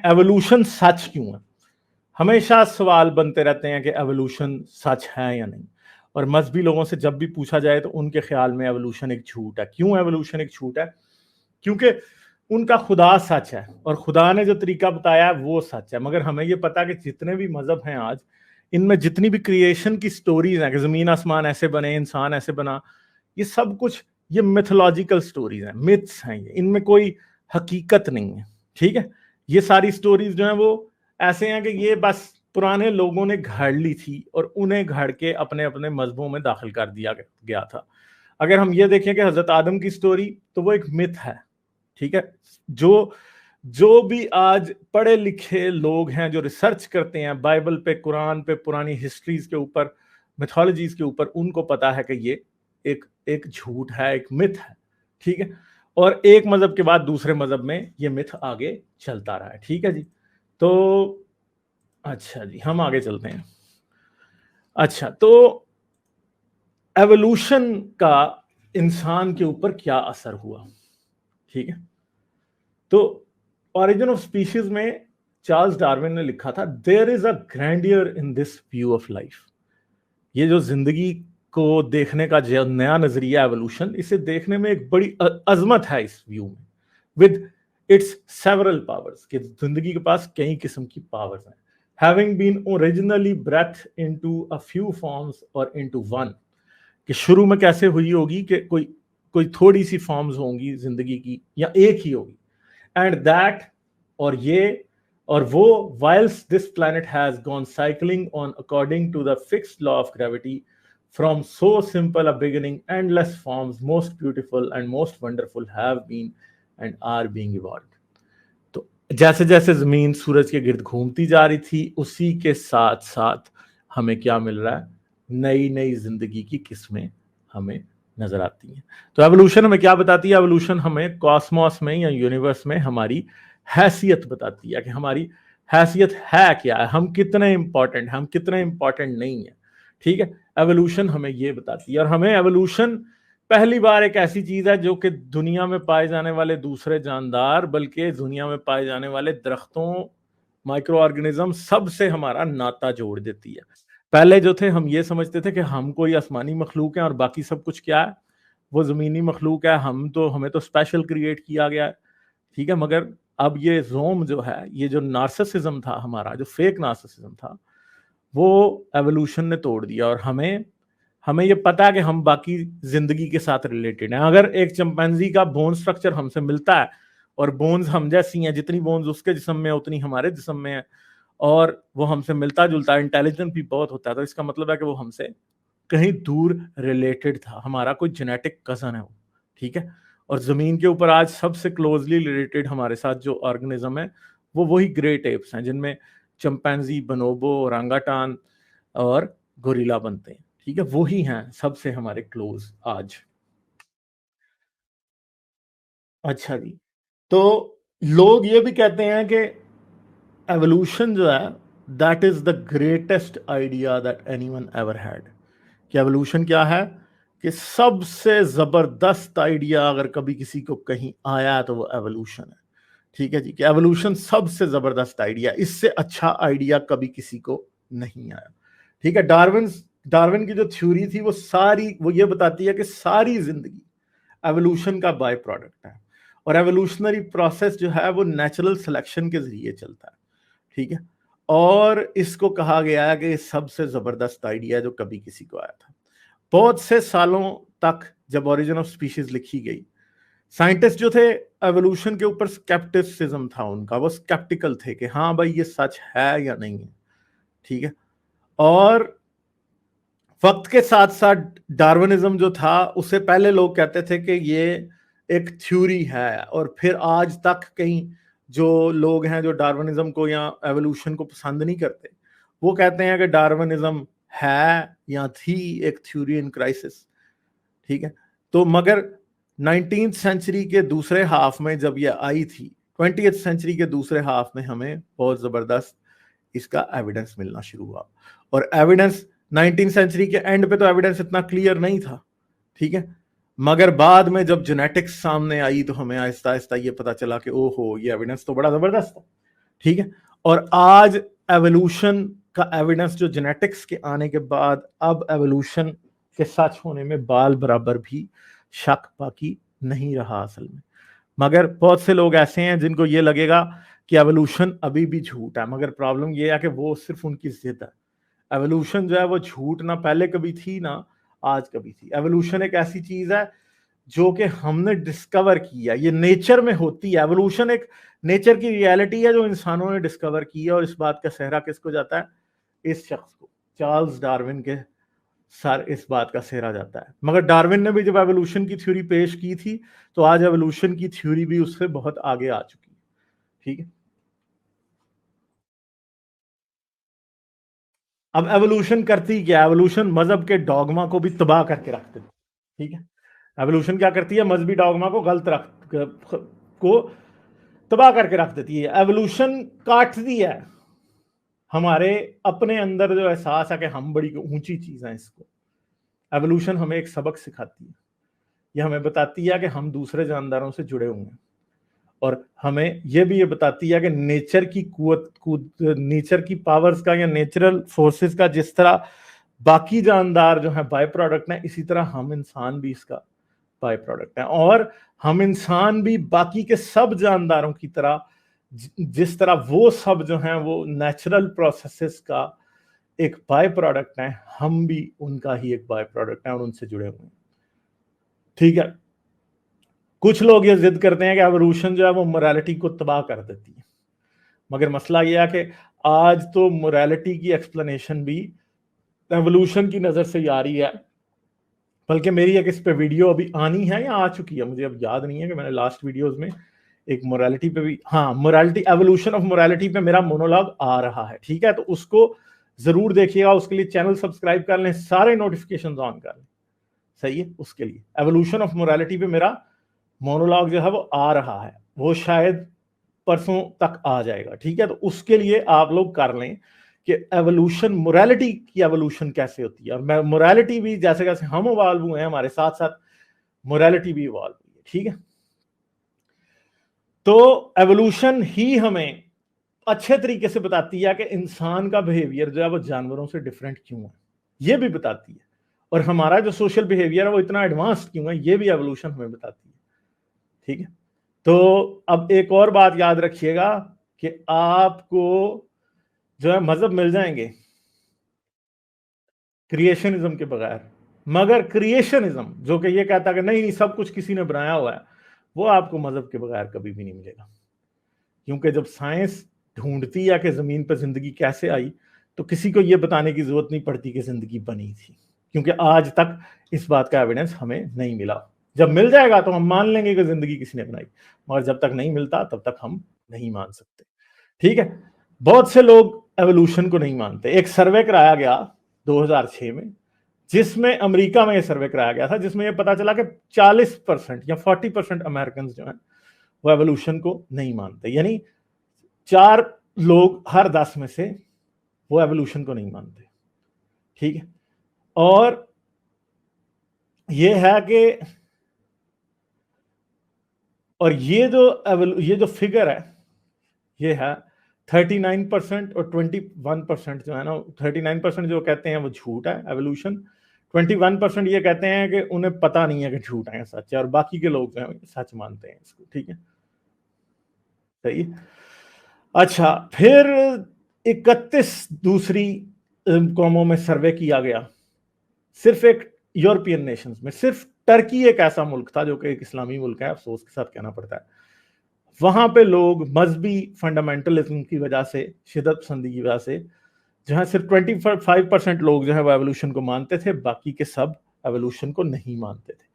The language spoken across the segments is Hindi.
एवोल्यूशन सच क्यों है? हमेशा सवाल बनते रहते हैं कि एवोल्यूशन सच है या नहीं। और मजहबी लोगों से जब भी पूछा जाए तो उनके ख्याल में एवोल्यूशन एक झूठ है। क्यों एवोल्यूशन एक झूठ है? क्योंकि उनका खुदा सच है और खुदा ने जो तरीका बताया है वो सच है। मगर हमें ये पता है कि जितने भी मजहब हैं आज, इनमें जितनी भी क्रिएशन की स्टोरीज हैं कि जमीन आसमान ऐसे बने, इंसान ऐसे बना, ये सब कुछ ये मिथोलॉजिकल स्टोरीज हैं, मिथ्स हैं। ये इनमें कोई हकीकत नहीं है। ठीक है, ये सारी स्टोरीज जो हैं वो ऐसे हैं कि ये बस पुराने लोगों ने घड़ ली थी और उन्हें घड़ के अपने अपने मजहबों में दाखिल कर दिया गया था। अगर हम ये देखें कि हजरत आदम की स्टोरी, तो वो एक मिथ है। ठीक है, जो जो भी आज पढ़े लिखे लोग हैं जो रिसर्च करते हैं बाइबल पे, कुरान पे, पुरानी हिस्ट्रीज के ऊपर, मिथोलॉजीज के ऊपर, उनको पता है कि ये एक एक झूठ है, एक मिथ है। ठीक है, और एक मजहब के बाद दूसरे मजहब में ये मिथ आगे चलता रहा है। ठीक है जी, तो अच्छा जी, हम आगे चलते हैं। अच्छा, तो एवोल्यूशन का इंसान के ऊपर क्या असर हुआ? ठीक है, तो ऑरिजिन ऑफ स्पीशीज में चार्ल्स डार्विन ने लिखा था, there is a grandeur in this view of life. ये जो जिंदगी को देखने का जो नया नजरिया एवोल्यूशन, इसे देखने में एक बड़ी अजमत है इस व्यू में, विद इट्स सेवरल पावर्स, कि जिंदगी के पास कई किस्म की पावर्स हैं। Having been originally breath into a few forms और इनटू वन, कि शुरू में कैसे हुई होगी कि कोई कोई थोड़ी सी फॉर्म्स होंगी जिंदगी की या एक ही होगी, एंड दैट, और ये और वो, whilst this planet has gone cycling on according to the fixed law of gravity, from so simple a beginning, endless forms, most beautiful and most wonderful, have been and are being evolved. तो जैसे जैसे जमीन सूरज के गिर्द घूमती जा रही थी, उसी के साथ साथ हमें क्या मिल रहा है? नई नई जिंदगी की किस्में हमें नजर आती हैं। तो एवोल्यूशन हमें क्या बताती है? एवोल्यूशन हमें कॉस्मोस में या यूनिवर्स में हमारी हैसियत बताती है कि हमारी हैसियत है क्या है, हम कितने इंपॉर्टेंट हैं, हम कितने इंपॉर्टेंट नहीं है। ठीक है, एवोल्यूशन हमें ये बताती है। और हमें एवोल्यूशन पहली बार एक ऐसी चीज है जो कि दुनिया में पाए जाने वाले दूसरे जानदार, बल्कि दुनिया में पाए जाने वाले दरख्तों, माइक्रो ऑर्गेनिज्म, सबसे हमारा नाता जोड़ देती है। पहले जो थे हम ये समझते थे कि हम कोई आसमानी मखलूक हैं और बाकी सब कुछ क्या है, वो जमीनी मखलूक है, हमें तो स्पेशल क्रिएट किया गया है। ठीक है, मगर अब ये जोम जो है, ये जो नार्सिसिज्म था हमारा, जो फेक नार्सिसिज्म था, वो एवोल्यूशन ने तोड़ दिया। और हमें हमें ये पता है कि हम बाकी जिंदगी के साथ रिलेटेड हैं। अगर एक चिंपैंजी का बोन स्ट्रक्चर हमसे मिलता है और बोन्स हम जैसी हैं, जितनी बोन्स उसके जिस्म में उतनी हमारे जिस्म में है, और वो हमसे मिलता जुलता है, इंटेलिजेंट भी बहुत होता है, तो इसका मतलब है कि वो हमसे कहीं दूर रिलेटेड था, हमारा कोई जेनेटिक कजन है वो। ठीक है, और जमीन के ऊपर आज सबसे क्लोजली रिलेटेड हमारे साथ जो ऑर्गेनिज्म है, वो वही ग्रेट एप्स हैं, जिनमें चिंपैंजी, बनोबो, ओरांगाटान और गोरिल्ला बनते हैं। ठीक है, वही हैं सबसे हमारे क्लोज आज। अच्छा जी, तो लोग ये भी कहते हैं कि एवोल्यूशन जो है, that is the greatest idea that anyone ever had. कि एवोल्यूशन क्या है? कि सबसे जबरदस्त आइडिया अगर कभी किसी को कहीं आया है तो वो एवोल्यूशन है। ठीक है जी, कि एवोल्यूशन सबसे जबरदस्त आइडिया, इससे अच्छा आइडिया कभी किसी को नहीं आया। ठीक है, डार्विन की जो थ्योरी थी वो ये बताती है कि सारी जिंदगी एवोल्यूशन का बाय प्रोडक्ट है, और एवोल्यूशनरी प्रोसेस जो है वो नेचुरल सिलेक्शन के जरिए चलता है। ठीक है, और इसको कहा गया है कि सबसे जबरदस्त आइडिया जो कभी किसी को आया था। बहुत से सालों तक जब ओरिजिन ऑफ स्पीशीज लिखी गई, साइंटिस्ट जो थे एवोल्यूशन के ऊपर स्केप्टिसिज्म था उनका, वो स्केप्टिकल थे कि हाँ भाई ये सच है या नहीं है। ठीक है, और वक्त के साथ साथ डार्विनिज्म जो था, उससे पहले लोग कहते थे कि ये एक थ्योरी है, और फिर आज तक कहीं जो लोग हैं जो डार्विनिज्म को या एवोल्यूशन को पसंद नहीं करते, वो कहते हैं कि डार्विनिज्म है या थी एक थ्योरी इन क्राइसिस। ठीक है, तो मगर 19th सेंचुरी के दूसरे हाफ में जब ये आई थी, 20th सेंचुरी के दूसरे हाफ में हमें बहुत जबरदस्त इसका एविडेंस मिलना शुरू हुआ। और एविडेंस 19th सेंचुरी के एंड पे तो एविडेंस इतना क्लियर नहीं था। ठीक है, मगर बाद में जब जेनेटिक्स सामने आई तो हमें आहिस्ता आहिस्ता ये पता चला कि ओहो, ये एविडेंस तो बड़ा जबरदस्त है। ठीक है। और आज एवोल्यूशन का एविडेंस जो जेनेटिक्स के आने के बाद अब एवोल्यूशन के सच होने में बाल बराबर भी शक बाकी नहीं रहा असल में। मगर बहुत से लोग ऐसे हैं जिनको ये लगेगा कि एवोल्यूशन अभी भी झूठ है, मगर प्रॉब्लम ये है कि वो सिर्फ उनकी जिद है। एवोल्यूशन जो है वो झूठ ना पहले कभी थी ना आज कभी थी। एवोल्यूशन एक ऐसी चीज है जो कि हमने डिस्कवर किया, ये नेचर में होती है। एवोल्यूशन एक नेचर की रियलिटी है जो इंसानों ने डिस्कवर की है, और इस बात का सेहरा किसको जाता है? इस शख्स को, चार्ल्स डार्विन के सर इस बात का सेहरा जाता है। मगर डार्विन ने भी जब एवोल्यूशन की थ्योरी पेश की थी तो आज एवोल्यूशन की थ्योरी भी उससे बहुत आगे आ चुकी है। ठीक है। अब एवोल्यूशन करती क्या? एवोल्यूशन मजहब के डॉगमा को भी तबाह करके रख देती। ठीक है। एवोल्यूशन क्या करती है? मजहबी डॉगमा को गलत रख को तबाह करके रख देती है। एवोल्यूशन काटती है हमारे अपने अंदर जो एहसास है कि हम बड़ी ऊंची चीज है। इसको एवोल्यूशन हमें एक सबक सिखाती है। यह हमें बताती है कि हम दूसरे जानदारों से जुड़े हुए हैं, और हमें यह भी ये बताती है कि नेचर की नेचर की पावर्स का या नेचुरल फोर्सेस का जिस तरह बाकी जानदार जो है बाय प्रोडक्ट है, इसी तरह हम इंसान भी इसका बाय प्रोडक्ट है। और हम इंसान भी बाकी के सब जानदारों की तरह, जिस तरह वो सब जो हैं वो नेचुरल प्रोसेसेस का एक बाय प्रोडक्ट है, हम भी उनका ही एक बाय प्रोडक्ट है और उनसे जुड़े हुए हैं। ठीक है। कुछ लोग ये जिद करते हैं कि एवोल्यूशन जो है वो मोरालिटी को तबाह कर देती है, मगर मसला ये है कि आज तो मोरालिटी की एक्सप्लेनेशन भी एवोल्यूशन की नजर से आ रही है। बल्कि मेरी एक इस पे वीडियो अभी आनी है या आ चुकी है, मुझे अब याद नहीं है कि मैंने लास्ट वीडियोस में एक मोरालिटी पे भी, हाँ, मोरालिटी, एवोल्यूशन ऑफ मोरालिटी पे मेरा मोनोलॉग आ रहा है। ठीक है, तो उसको जरूर देखिएगा। उसके लिए चैनल सब्सक्राइब कर लें, सारे नोटिफिकेशन ऑन कर लें। सही है। उसके लिए एवोल्यूशन ऑफ मोरालिटी पे मेरा मोनोलॉग जो है वो आ रहा है, वो शायद परसों तक आ जाएगा। ठीक है, तो उसके लिए आप लोग कर लें कि एवोल्यूशन, मोरालिटी की एवोल्यूशन कैसे होती है। और मोरालिटी भी जैसे जैसे हम इवॉल्व हुए हैं, हमारे साथ साथ मोरालिटी भी इवॉल्व हुई है। ठीक है, तो एवोल्यूशन ही हमें अच्छे तरीके से बताती है कि इंसान का बिहेवियर जो है वो जानवरों से डिफरेंट क्यों है, ये भी बताती है। और हमारा जो सोशल बिहेवियर है वो इतना एडवांस्ड क्यों है, ये भी एवोल्यूशन हमें बताती है। ठीक है, तो अब एक और बात याद रखिएगा कि आपको जो है मजहब मिल जाएंगे क्रिएशनिज्म के बगैर, मगर क्रिएशनिज्म जो कि ये कहता है कि नहीं नहीं सब कुछ किसी ने बनाया हुआ है, वो आपको मजहब के बगैर कभी भी नहीं मिलेगा। क्योंकि जब साइंस ढूंढती है कि जमीन पर जिंदगी कैसे आई, तो किसी को यह बताने की जरूरत नहीं पड़ती कि जिंदगी बनी थी, क्योंकि आज तक इस बात का एविडेंस हमें नहीं मिला। जब मिल जाएगा तो हम मान लेंगे कि जिंदगी किसी ने बनाई, मगर जब तक नहीं मिलता तब तक हम नहीं मान सकते। ठीक है, बहुत से लोग एवोल्यूशन को नहीं मानते। एक सर्वे कराया गया 2006 में, जिसमें अमेरिका में यह सर्वे कराया गया था, जिसमें यह पता चला कि 40% या 40% अमेरिकन जो हैं वो एवोल्यूशन को नहीं मानते। यानी 4 लोग हर 10 में से वो एवोल्यूशन को नहीं मानते। ठीक है, और ये है कि और ये जो फिगर है ये है 39% और 21% जो है ना, 39% जो कहते हैं वो झूठ है एवोल्यूशन, 21% ये कहते हैं कि उन्हें पता नहीं है कि झूठ है सच है, और बाकी के लोग जो है सच मानते हैं इसको। ठीक है, सही। अच्छा, फिर 31 दूसरी कौमों में सर्वे किया गया, सिर्फ एक यूरोपियन नेशंस में, सिर्फ टर्की एक ऐसा मुल्क था जो कि एक इस्लामी मुल्क है, अफसोस के साथ कहना पड़ता है। वहां पे लोग मजहबी फंडामेंटलिज्म की वजह से, शिदत पसंदी की वजह से, जहां सिर्फ 25% लोग जो है वो एवोल्यूशन को मानते थे, बाकी के सब एवोल्यूशन को नहीं मानते थे।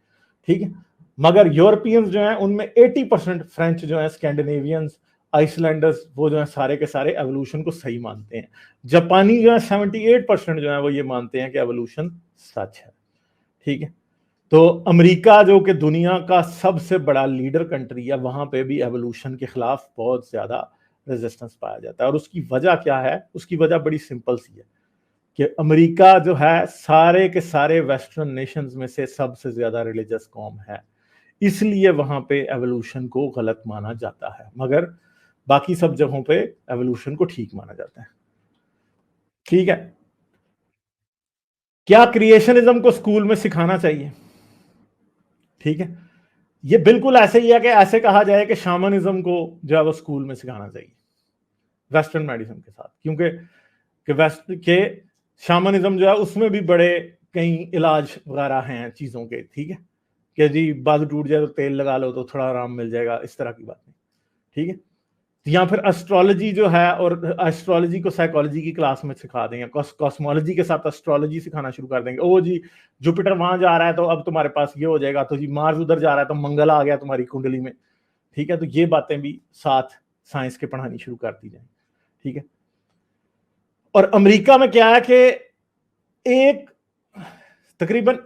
ठीक है, मगर यूरोपियंस जो हैं उनमें 80%, फ्रेंच जो है, स्कैंडिनेवियंस, आइसलैंडर्स, वो जो है सारे के सारे एवोल्यूशन को सही मानते हैं। जापानी जो है 78% जो है वो ये मानते हैं कि एवोल्यूशन सच है। ठीक है, तो अमेरिका जो कि दुनिया का सबसे बड़ा लीडर कंट्री है, वहां पे भी एवोल्यूशन के खिलाफ बहुत ज्यादा रेजिस्टेंस पाया जाता है। और उसकी वजह क्या है? उसकी वजह बड़ी सिंपल सी है कि अमेरिका जो है सारे के सारे वेस्टर्न नेशंस में से सबसे ज्यादा रिलीजियस कौम है, इसलिए वहां पे एवोल्यूशन को गलत माना जाता है। मगर बाकी सब जगहों पे एवोल्यूशन को ठीक माना जाता है। ठीक है, क्या क्रिएशनिज्म को स्कूल में सिखाना चाहिए? ठीक है, ये बिल्कुल ऐसे ही है कि ऐसे कहा जाए कि शामनिज्म को जो है वो स्कूल में सिखाना चाहिए वेस्टर्न मेडिसिन के साथ, क्योंकि कि वेस्ट के शामनिज्म जो है उसमें भी बड़े कई इलाज वगैरह हैं चीज़ों के। ठीक है, कि जी बाजू टूट जाए तो तेल लगा लो तो थोड़ा आराम मिल जाएगा, इस तरह की बात नहीं। ठीक है, या फिर एस्ट्रोलॉजी जो है, और एस्ट्रोलॉजी को साइकोलॉजी की क्लास में सिखा देंगे, कॉस्मोलॉजी के साथ एस्ट्रोलॉजी सिखाना शुरू कर देंगे। ओ जी जुपिटर वहां जा रहा है तो अब तुम्हारे पास ये हो जाएगा, तो जी मार्स उधर जा रहा है तो मंगल आ गया तुम्हारी कुंडली में। ठीक है, तो ये बातें भी साथ साइंस के पढ़ानी शुरू कर दी जाए। ठीक है, और अमेरिका में क्या है कि एक तकरीबन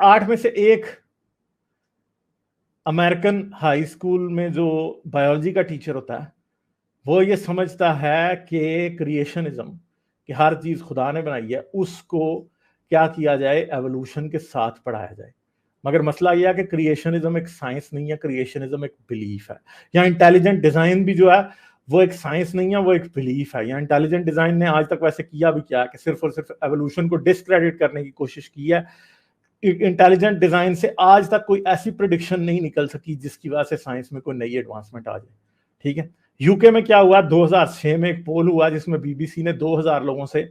8 में से 1 अमेरिकन हाई स्कूल में जो बायोलॉजी का टीचर होता है वो ये समझता है कि क्रिएशनिज्म, कि हर चीज खुदा ने बनाई है, उसको क्या किया जाए, एवोल्यूशन के साथ पढ़ाया जाए। मगर मसला यह है कि क्रिएशनिज्म एक साइंस नहीं है, क्रिएशनिज्म एक बिलीफ है। या इंटेलिजेंट डिजाइन भी जो है वो एक साइंस नहीं है, वो एक बिलीफ है। या इंटेलिजेंट डिजाइन ने आज तक वैसे किया भी क्या है कि सिर्फ और सिर्फ एवोल्यूशन को डिस्क्रेडिट करने की कोशिश की है। इंटेलिजेंट डिजाइन से आज तक कोई ऐसी प्रिडिक्शन नहीं निकल सकी जिसकी वजह से साइंस में कोई नई एडवांसमेंट आ जाए। ठीक है, यूके में क्या हुआ, 2006 में एक पोल हुआ जिसमें बीबीसी ने 2000 लोगों से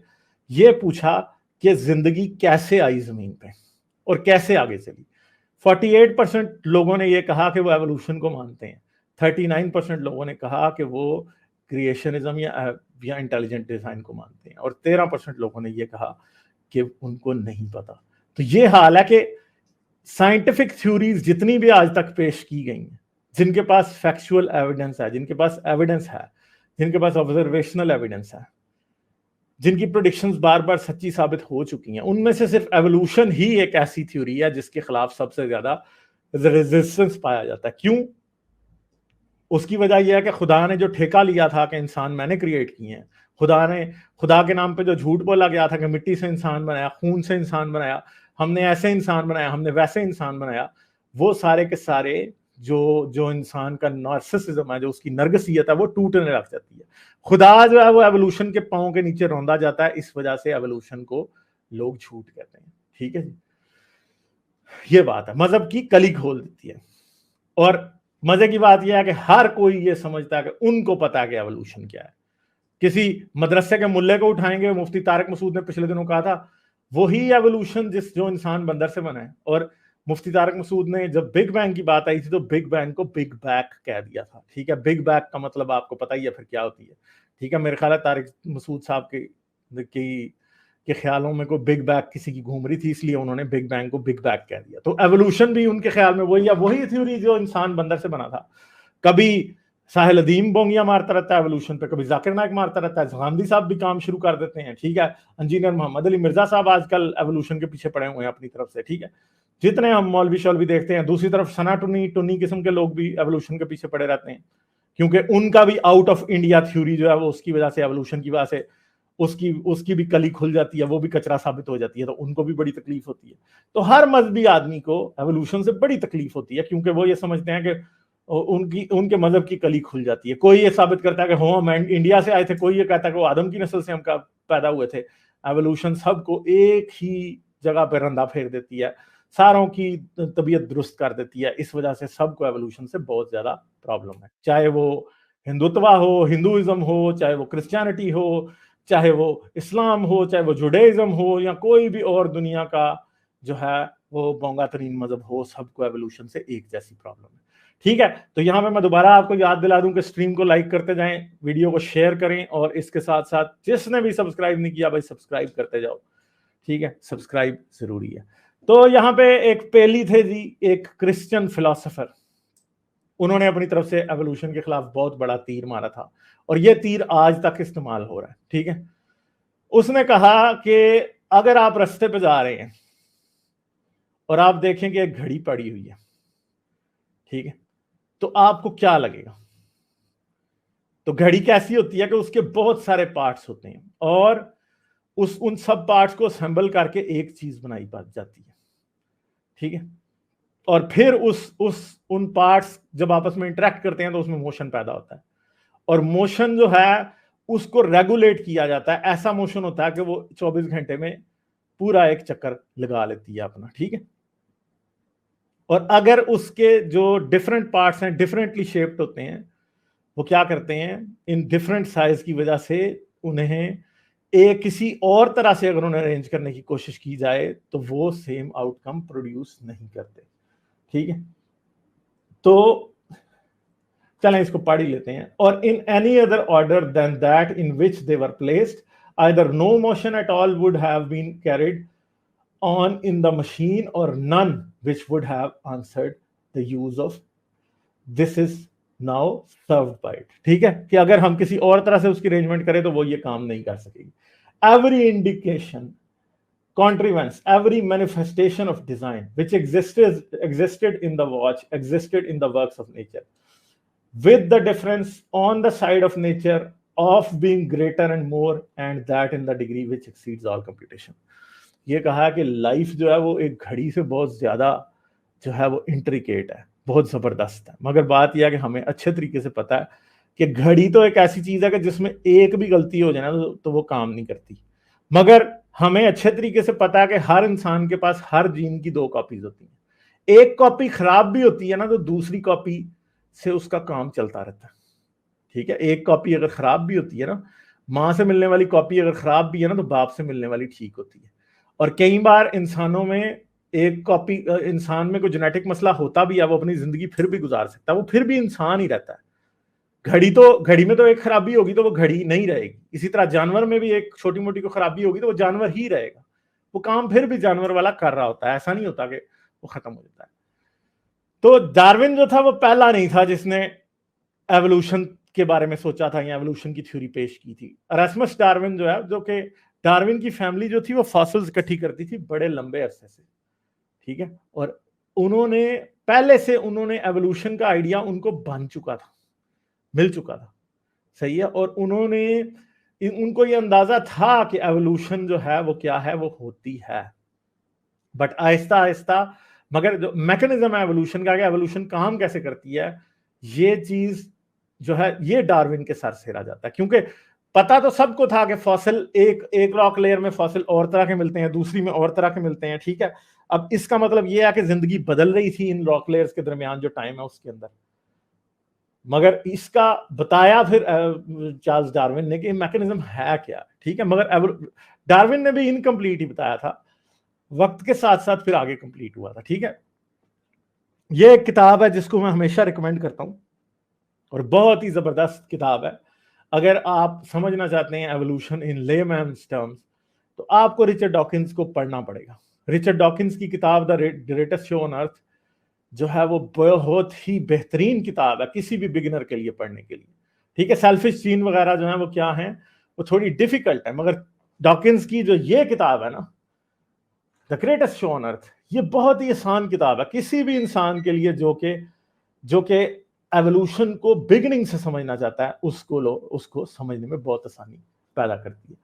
यह पूछा कि जिंदगी कैसे आई जमीन पे और कैसे आगे चली। 48% लोगों ने यह कहा कि वो एवोल्यूशन को मानते हैं, 39% लोगों ने कहा कि वो क्रिएशनिज्म या इंटेलिजेंट डिजाइन को मानते हैं, और 13% लोगों ने यह कहा कि उनको नहीं पता। तो ये हाल है कि साइंटिफिक थ्योरीज जितनी भी आज तक पेश की गई हैं, जिनके पास फैक्चुअल एविडेंस है, जिनके पास एविडेंस है, जिनके पास ऑब्जर्वेशनल एविडेंस है, जिनकी प्रोडिक्शंस बार बार सच्ची साबित हो चुकी हैं, उनमें से सिर्फ एवोल्यूशन ही एक ऐसी थ्योरी है जिसके खिलाफ सबसे ज्यादा रेजिस्टेंस पाया जाता है। क्यों? उसकी वजह यह है कि खुदा ने जो ठेका लिया था कि इंसान मैंने क्रिएट किए हैं, खुदा के नाम पे जो झूठ बोला गया था कि मिट्टी से इंसान बनाया, खून से इंसान बनाया, हमने ऐसे इंसान बनाया, हमने वैसे इंसान बनाया, वो सारे के सारे जो इंसान का नार्सिसिज्म है, जो उसकी नरगसियत है, वो टूटने लग जाती है। खुदा जो है वो एवोल्यूशन के पांव के नीचे रौंदा जाता है। इस वजह से एवोल्यूशन को लोग झूठ कहते हैं। ठीक है जी, ये बात है, मजहब की कली खोल देती है। और मजे की बात यह है कि हर कोई ये समझता है कि उनको पता है कि एवोल्यूशन क्या है। किसी मदरसे के मुल्ले को उठाएंगे, मुफ्ती तारिक मसूद ने पिछले दिनों कहा था वही एवोल्यूशन जो इंसान बंदर से बना है। और मुफ्ती तारिक मसूद ने जब बिग बैंग की बात आई थी तो बिग बैंग को बिग बैक कह दिया था। ठीक है, बिग बैक का मतलब आपको पता ही है फिर क्या होती है। ठीक है, मेरे ख्याल है तारिक मसूद साहब के ख्यालों में कोई बिग बैग किसी की घूम रही थी, इसलिए उन्होंने बिग बैंग को बिग बैग कह दिया। तो एवोल्यूशन भी उनके ख्याल में वही थ्योरी जो इंसान बंदर से बना था। कभी साहिल अदीम बोंगिया मारता रहता है एवोल्यूशन पे, कभी जाकिर नायक मारता रहता है, गांधी साहब भी काम शुरू कर देते हैं। ठीक है, इंजीनियर मोहम्मद अली मिर्जा साहब आजकल एवोल्यूशन के पीछे पड़े हुए हैं अपनी तरफ से। ठीक है, जितने हम मौलवी शौलवी देखते हैं, दूसरी तरफ सना टुन्नी किस्म के लोग भी एवोल्यूशन के पीछे पड़े रहते हैं, क्योंकि उनका भी आउट ऑफ इंडिया थ्योरी जो है वो उसकी वजह से, एवोल्यूशन की वजह से उसकी भी कली खुल जाती है, वो भी कचरा साबित हो जाती है, तो उनको भी बड़ी तकलीफ होती है। तो हर मजहबी आदमी को एवोल्यूशन से बड़ी तकलीफ होती है, क्योंकि वो ये समझते हैं कि उनके मजहब की कली खुल जाती है। कोई ये साबित करता है कि हम इंडिया से आए थे, कोई ये कहता है कि वो आदम की नस्ल से हम पैदा हुए थे। एवोल्यूशन सबको एक ही जगह पर रंधा फेर देती है, सारों की तबीयत दुरुस्त कर देती है। इस वजह से सबको एवोल्यूशन से बहुत ज्यादा प्रॉब्लम है, चाहे वो हिंदुत्व हो, हिंदुइज्म हो, चाहे वो क्रिश्चियनिटी हो, चाहे वो इस्लाम हो, चाहे वो जुडाइज्म हो, या कोई भी और दुनिया का जो है वो बोंगा तरीन मजहब हो, सबको एवोल्यूशन से एक जैसी प्रॉब्लम है। ठीक है, तो यहाँ पे मैं दोबारा आपको याद दिला दूं कि स्ट्रीम को लाइक करते जाएं, वीडियो को शेयर करें, और इसके साथ साथ जिसने भी सब्सक्राइब नहीं किया भाई सब्सक्राइब करते जाओ। ठीक है, सब्सक्राइब जरूरी है। तो यहाँ पे एक पेली थे जी, एक क्रिश्चियन फिलोसोफर, उन्होंने अपनी तरफ से एवोल्यूशन के खिलाफ बहुत बड़ा तीर मारा था, और यह तीर आज तक इस्तेमाल हो रहा है। ठीक है, उसने कहा कि अगर आप रास्ते पे जा रहे हैं और आप देखें कि एक घड़ी पड़ी हुई है, ठीक है, तो आपको क्या लगेगा? तो घड़ी कैसी होती है कि उसके बहुत सारे पार्ट्स होते हैं, और उन सब पार्ट्स को असेंबल करके एक चीज बनाई जाती है। ठीक है, और फिर उन पार्ट्स जब आपस में इंटरेक्ट करते हैं तो उसमें मोशन पैदा होता है, और मोशन जो है उसको रेगुलेट किया जाता है। ऐसा मोशन होता है कि वो 24 घंटे में पूरा एक चक्कर लगा लेती है अपना, ठीक है। और अगर उसके जो डिफरेंट पार्ट्स हैं डिफरेंटली शेप्ड होते हैं, वो क्या करते हैं, इन डिफरेंट साइज की वजह से उन्हें एक किसी और तरह से अगर उन्हें अरेंज करने की कोशिश की जाए तो वो सेम आउटकम प्रोड्यूस नहीं करते, ठीक है। तो चलें इसको पढ़ ही लेते हैं। और in any other order than that in which they were placed either no motion at all would have been carried on in the machine और none which would have answered the use of this is now served by it, ठीक है। कि अगर हम किसी और तरह से उसकी अरेंजमेंट करें तो वो ये काम नहीं कर सकेगी। Every indication contrivance, every manifestation of design which existed in the watch existed in the works of nature, with the difference on the side of nature of being greater and more, and that in the degree which exceeds all computation. ये कहा कि लाइफ जो है वो एक घड़ी से बहुत ज्यादा जो है वो इंट्रिकेट है, बहुत जबरदस्त है। मगर बात यह है कि हमें अच्छे तरीके से पता है कि घड़ी तो एक ऐसी चीज है कि जिसमें एक भी गलती हो जाए ना तो वो काम नहीं करती। मगर हमें अच्छे तरीके से पता है कि हर इंसान के पास हर जीन की 2 कॉपीज होती हैं। एक कॉपी खराब भी होती है ना तो दूसरी कॉपी से उसका काम चलता रहता है, ठीक है। एक कॉपी अगर खराब भी होती है ना, माँ से मिलने वाली कॉपी अगर खराब भी है ना तो बाप से मिलने वाली ठीक होती है। और कई बार इंसानों में एक कॉपी, इंसान में कोई जेनेटिक मसला होता भी है, वो अपनी जिंदगी फिर भी गुजार सकता है, वो फिर भी इंसान ही रहता है। घड़ी में तो एक खराबी होगी तो वो घड़ी नहीं रहेगी। इसी तरह जानवर में भी एक छोटी मोटी को खराबी होगी तो वो जानवर ही रहेगा, वो काम फिर भी जानवर वाला कर रहा होता है, ऐसा नहीं होता कि वो खत्म हो जाता है। तो डार्विन जो था वो पहला नहीं था जिसने एवोल्यूशन के बारे में सोचा था या एवोल्यूशन की थ्योरी पेश की थी। एरास्मस डार्विन जो है, जो कि डार्विन की फैमिली जो थी वो फॉसिल्स इकट्ठी करती थी बड़े लंबे अरसे से, ठीक है। और उन्होंने पहले से उन्होंने एवोल्यूशन का आइडिया उनको बन चुका था, मिल चुका था, सही है। और उनको ये अंदाजा था कि एवोल्यूशन जो है वो क्या है, वो होती है। बट आहिस्ता आहिस्ता, मगर जो मैकेनिज्म है एवोल्यूशन का, एवोल्यूशन काम कैसे करती है, ये चीज जो है ये डार्विन के सर से रह जाता है। क्योंकि पता तो सबको था कि फॉसिल एक रॉक लेयर में फॉसिल और तरह के मिलते हैं, दूसरी में और तरह के मिलते हैं, ठीक है। अब इसका मतलब ये है कि जिंदगी बदल रही थी इन रॉक लेयर्स के दरमियान जो टाइम है उसके अंदर। मगर इसका बताया फिर चार्ल्स डार्विन ने कि मैकेनिज्म है क्या, ठीक है। मगर डार्विन ने भी इनकम्प्लीट ही बताया था, वक्त के साथ साथ फिर आगे कंप्लीट हुआ था, ठीक है। ये एक किताब है जिसको मैं हमेशा रिकमेंड करता हूं और बहुत ही जबरदस्त किताब है। अगर आप समझना चाहते हैं एवोल्यूशन इन लेमैन्स टर्म्स तो आपको रिचर्ड डॉकिंस को पढ़ना पड़ेगा। रिचर्ड डॉकिंस की किताब the greatest show on earth जो है वो बहुत ही बेहतरीन किताब है किसी भी बिगिनर के लिए पढ़ने के लिए, ठीक है। सेल्फिश जीन वगैरह जो है वो क्या है, वो थोड़ी डिफिकल्ट है, मगर डॉकिंस की जो ये किताब है ना, the greatest show on earth, ये बहुत ही आसान किताब है किसी भी इंसान के लिए जो कि एवोल्यूशन को बिगिनिंग से समझना चाहता है, उसको समझने में बहुत आसानी पैदा करती है,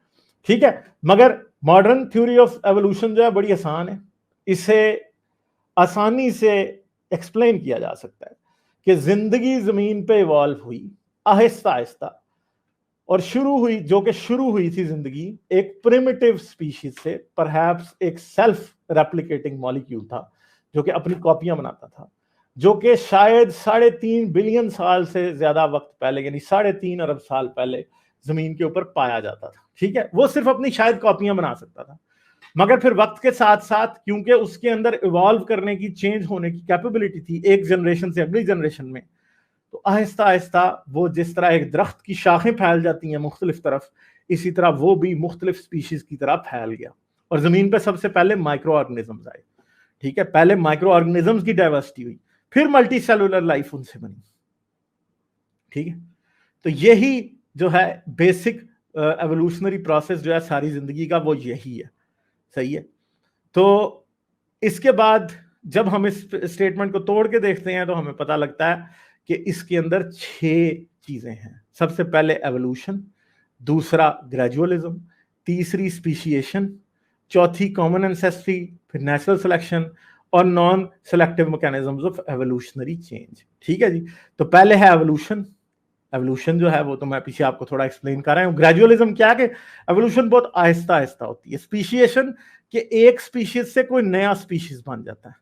ठीक है। मगर मॉडर्न थ्योरी ऑफ एवोल्यूशन जो है बड़ी आसान है, इसे आसानी से एक्सप्लेन किया जा सकता है कि जिंदगी जमीन पे इवॉल्व हुई आहिस्ता आहिस्ता, और शुरू हुई थी जिंदगी एक प्रिमिटिव स्पीशीज से, परहैप्स एक सेल्फ रेप्लिकेटिंग मॉलिक्यूल था जो कि अपनी कॉपियां बनाता था, जो कि शायद 3.5 बिलियन साल से ज्यादा वक्त पहले, यानी 3.5 अरब साल पहले जमीन के ऊपर पाया जाता था, ठीक है। वो सिर्फ अपनी शायद कॉपियां बना सकता था, मगर फिर वक्त के साथ साथ क्योंकि उसके अंदर इवॉल्व करने की, चेंज होने की कैपेबिलिटी थी एक जनरेशन से अगली जनरेशन में, तो आहिस्ता आहिस्ता वो जिस तरह एक दरख्त की शाखें फैल जाती हैं मुख्तलिफ तरफ, इसी तरह वो भी मुख्तलिफ स्पीशीज की तरह फैल गया। और जमीन पर सबसे पहले माइक्रो ऑर्गेनिजम्स आए, ठीक है। पहले माइक्रो ऑर्गेनिजम्स की डाइवर्सिटी हुई, फिर मल्टी सेलुलर लाइफ उनसे बनी, ठीक है। तो यही जो है बेसिक एवोल्यूशनरी प्रोसेस जो है सारी जिंदगी का, वो यही है, सही है। तो इसके बाद जब हम इस स्टेटमेंट को तोड़ के देखते हैं तो हमें पता लगता है कि इसके अंदर 6 चीजें हैं। सबसे पहले एवोल्यूशन, दूसरा ग्रेजुअलिज्म, तीसरी स्पीशिएशन, चौथी कॉमन एंसेस्ट्री, फिर नेचुरल सिलेक्शन और non selective mechanisms of evolutionary change, ठीक है जी। तो पहले है एवोल्यूशन, एवोल्यूशन जो है वो तो मैं पीछे आपको थोड़ा एक्सप्लेन कर रहा हूँ। ग्रेजुअलिज्म क्या है कि एवोल्यूशन बहुत आहिस्ता आहिस्ता होती है। स्पीशिएशन के एक स्पीशीज से कोई नया स्पीशीज बन जाता है,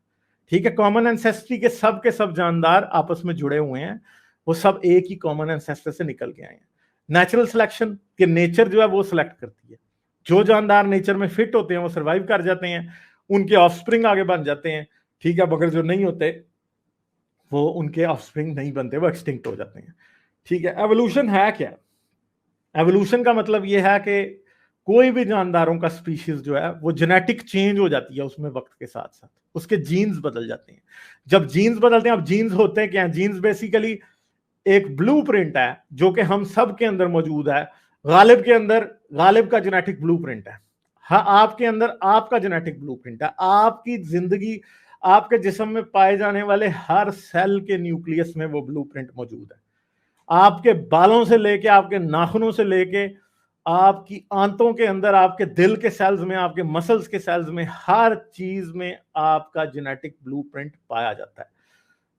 ठीक है। कॉमन एंसेस्ट्री के सब जानदार आपस में जुड़े हुए हैं, वो सब एक ही कॉमन एंसेस्टर से निकल के आए हैं। नेचुरल सिलेक्शन के नेचर जो है वो सिलेक्ट करती है, जो जानदार नेचर में फिट होते हैं वो सर्वाइव कर जाते हैं, उनके ऑफस्प्रिंग आगे बन जाते हैं, ठीक है। मगर जो नहीं होते वो उनके ऑफस्प्रिंग नहीं बनते, वो एक्सटिंक्ट हो जाते हैं, ठीक है। एवोल्यूशन है क्या? एवोल्यूशन का मतलब ये है कि कोई भी जानदारों का स्पीशीज जो है वो जेनेटिक चेंज हो जाती है उसमें वक्त के साथ साथ, उसके जीन्स बदल जाते हैं। जब जीन्स बदलते हैं, अब जीन्स होते हैं क्या? जीन्स बेसिकली एक ब्लूप्रिंट है जो कि हम सब के अंदर मौजूद है। गालिब के अंदर गालिब का जेनेटिक ब्लूप्रिंट है, हाँ आपके अंदर आपका जेनेटिक ब्लूप्रिंट है। आपकी जिंदगी, आपके जिस्म में पाए जाने वाले हर सेल के न्यूक्लियस में वो ब्लूप्रिंट मौजूद है। आपके बालों से लेके, आपके नाखूनों से लेके, आपकी आंतों के अंदर, आपके दिल के सेल्स में, आपके मसल्स के सेल्स में, हर चीज में आपका जेनेटिक ब्लूप्रिंट पाया जाता है।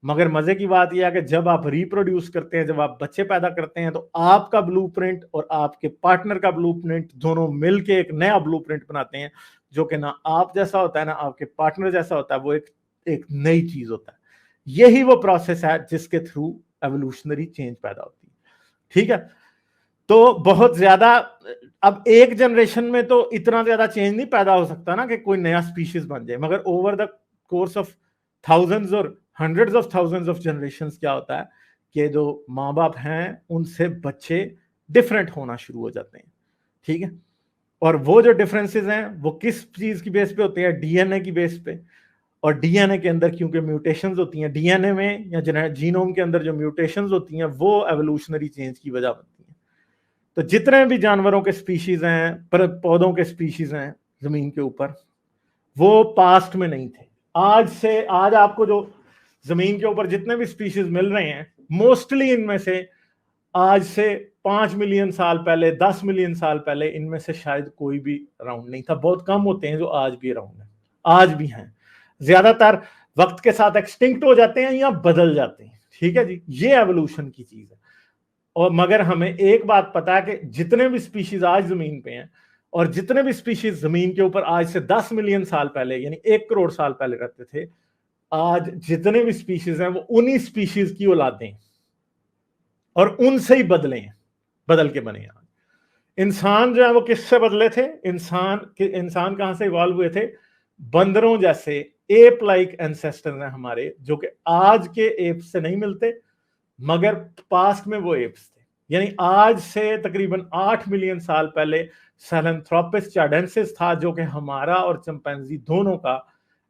मगर मजे की बात यह है कि जब आप रिप्रोड्यूस करते हैं, जब आप बच्चे पैदा करते हैं, तो आपका ब्लूप्रिंट और आपके पार्टनर का ब्लूप्रिंट दोनों मिलके एक नया ब्लूप्रिंट बनाते हैं, जो कि ना आप जैसा होता है ना आपके पार्टनर जैसा होता है, वो एक नई चीज होता है। यही वो प्रोसेस है जिसके थ्रू एवोल्यूशनरी चेंज पैदा होती है, ठीक है। तो बहुत ज्यादा, अब एक जनरेशन में तो इतना ज्यादा चेंज नहीं पैदा हो सकता ना कि कोई नया स्पीशीज बन जाए, मगर over the course of thousands और hundreds of thousands of generations क्या होता है कि जो माँ बाप हैं उनसे बच्चे डिफरेंट होना शुरू हो जाते हैं, ठीक है। और वो जो डिफरेंसेस हैं वो किस चीज की बेस पे होते हैं? डीएनए की बेस पे। और डीएनए के अंदर क्योंकि म्यूटेशंस होती हैं, डीएनए में या जीनोम के अंदर जो म्यूटेशंस होती हैं वो एवोल्यूशनरी चेंज की वजह बनती हैं। तो जितने भी जानवरों के स्पीशीज हैं, पौधों के स्पीशीज हैं जमीन के ऊपर, वो पास्ट में नहीं थे। आज आपको जो जमीन के ऊपर जितने भी स्पीशीज मिल रहे हैं, मोस्टली इनमें से आज से 5 मिलियन साल पहले, 10 मिलियन साल पहले इनमें से शायद कोई भी अराउंड नहीं था। बहुत कम होते हैं जो आज भी अराउंड है, आज भी हैं। ज्यादातर वक्त के साथ एक्सटिंक्ट हो जाते हैं या बदल जाते हैं, ठीक है जी। ये एवोल्यूशन की चीज है। और मगर हमें एक बात पता है कि जितने भी स्पीशीज आज जमीन पे हैं और जितने भी स्पीशीज जमीन के ऊपर आज से 10 मिलियन साल पहले यानी 1 करोड़ साल पहले रहते थे, आज जितने भी स्पीशीज हैं वो उन्हीं स्पीशीज की औलादें और उनसे ही बदल के बने। इंसान जो है वो किससे बदले थे? इंसान कहां से इवॉल्व हुए थे? बंदरों जैसे एप लाइक एंसेस्टर्स हैं हमारे, जो कि आज के एप से नहीं मिलते, मगर पास्ट में वो एप्स थे। यानी आज से तकरीबन 8 मिलियन साल पहले सैहेलैंथ्रोपस चाडेंसिस था, जो कि हमारा और चिंपैंजी दोनों का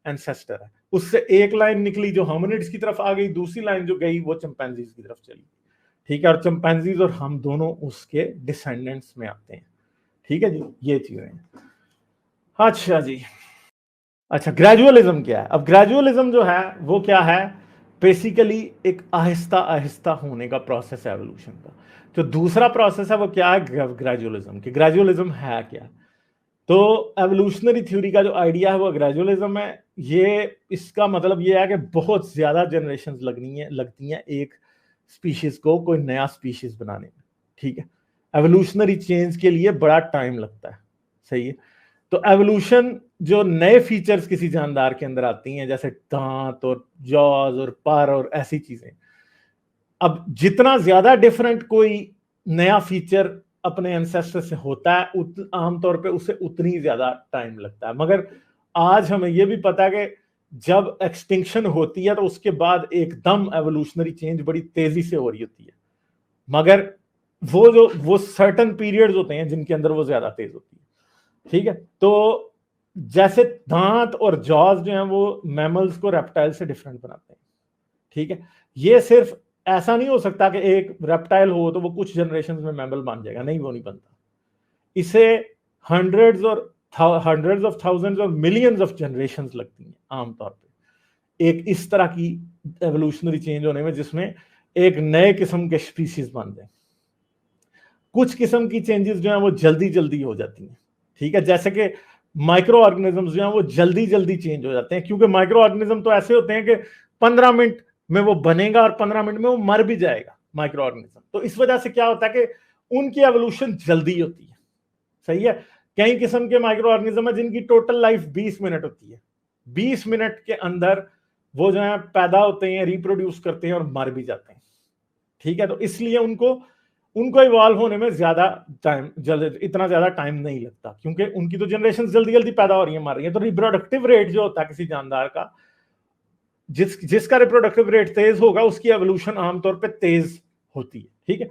एंसेस्टर है। उससे एक लाइन निकली जो होमिनिड्स की तरफ आ गई, दूसरी लाइन जो गई वो चिंपैंजीज की तरफ चली, ठीक है। और चिंपैंजीज और हम दोनों उसके डिसेंडेंट्स में आते हैं, ठीक है जी। ये चीजें, अच्छा जी। अच्छा, ग्रेजुअलिज्म क्या है? अब ग्रेजुअलिज्म जो है वो क्या है? बेसिकली एक आहिस्ता आहिस्ता होने का प्रोसेस है एवोल्यूशन का। जो दूसरा प्रोसेस है वो क्या है? ग्रेजुअलिज्म। कि ग्रेजुअलिज्म है क्या? तो एवोल्यूशनरी थ्योरी का जो आइडिया है वो ग्रेजुअलिज्म है। ये इसका मतलब ये है कि बहुत ज्यादा जनरेशंस लगती हैं एक स्पीशीज को कोई नया स्पीशीज बनाने में, ठीक है। एवोल्यूशनरी चेंज के लिए बड़ा टाइम लगता है, सही है। तो एवोल्यूशन जो नए फीचर्स किसी जानदार के अंदर आती हैं, जैसे दांत और जॉज और पर और ऐसी चीजें, अब जितना ज्यादा डिफरेंट कोई नया फीचर अपने एंसेस्टर से होता है आमतौर पे उसे उतनी ज्यादा टाइम लगता है। मगर आज हमें यह भी पता है कि जब एक्सटिंक्शन होती है तो उसके बाद एकदम एवोल्यूशनरी चेंज बड़ी तेजी से हो रही होती है, मगर वो सर्टन पीरियड्स होते हैं जिनके अंदर वो ज्यादा तेज होती है, ठीक है। तो जैसे दांत और जॉज जो हैं वो मैमल्स को रेप्टाइल से डिफरेंट बनाते हैं, ठीक है। ये सिर्फ ऐसा नहीं हो सकता कि एक रेप्टाइल हो तो वो कुछ जनरेशंस में मैमल बन जाएगा, नहीं, वो नहीं बनता। इसे हंड्रेड्स ऑफ थाउजेंड्स और मिलियंस ऑफ जनरेशंस लगती हैं आमतौर पे एक इस तरह की एवोल्यूशनरी चेंज होने में, जिसमें एक नए किस्म के स्पीशीज बन जाए। कुछ किस्म की चेंजेस जो है वो जल्दी जल्दी हो जाती हैं, ठीक है। जैसे कि माइक्रो ऑर्गेनिज्म जो है वो जल्दी जल्दी चेंज हो जाते हैं, क्योंकि माइक्रो ऑर्गेनिज्म तो ऐसे होते हैं कि 15 मिनट में वो बनेगा और 15 मिनट में वो मर भी जाएगा, माइक्रो ऑर्गेनिज्म। तो इस वजह से क्या होता है कि उनकी एवोल्यूशन जल्दी होती है, सही है। कई किस्म के माइक्रो ऑर्गेनिज्म है जिनकी टोटल लाइफ 20 मिनट होती है, 20 मिनट के अंदर वो जो है पैदा होते हैं, रिप्रोड्यूस करते हैं और मर भी जाते हैं, ठीक है। तो इसलिए उनको इवॉल्व होने में ज्यादा टाइम, इतना ज्यादा टाइम नहीं लगता, क्योंकि उनकी तो जनरेशन जल्दी जल्दी पैदा हो रही है, मर रही है। तो रिप्रोडक्टिव रेट जो होता है किसी जानदार का, जिसका रिप्रोडक्टिव रेट तेज होगा उसकी एवोल्यूशन आमतौर पे तेज होती है, ठीक है।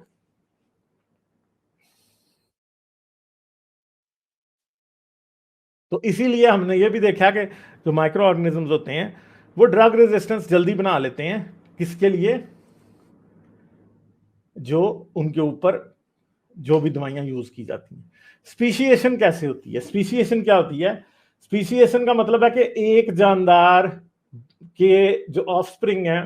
तो इसीलिए हमने ये भी देखा कि जो माइक्रो ऑर्गेनिजम्स होते हैं वो ड्रग रेजिस्टेंस जल्दी बना लेते हैं, किसके लिए, जो उनके ऊपर जो भी दवाइयां यूज की जाती हैं। स्पीशिएशन कैसे होती है? स्पीशिएशन क्या होती है? स्पीशिएशन का मतलब है कि एक जानदार के जो ऑफस्प्रिंग है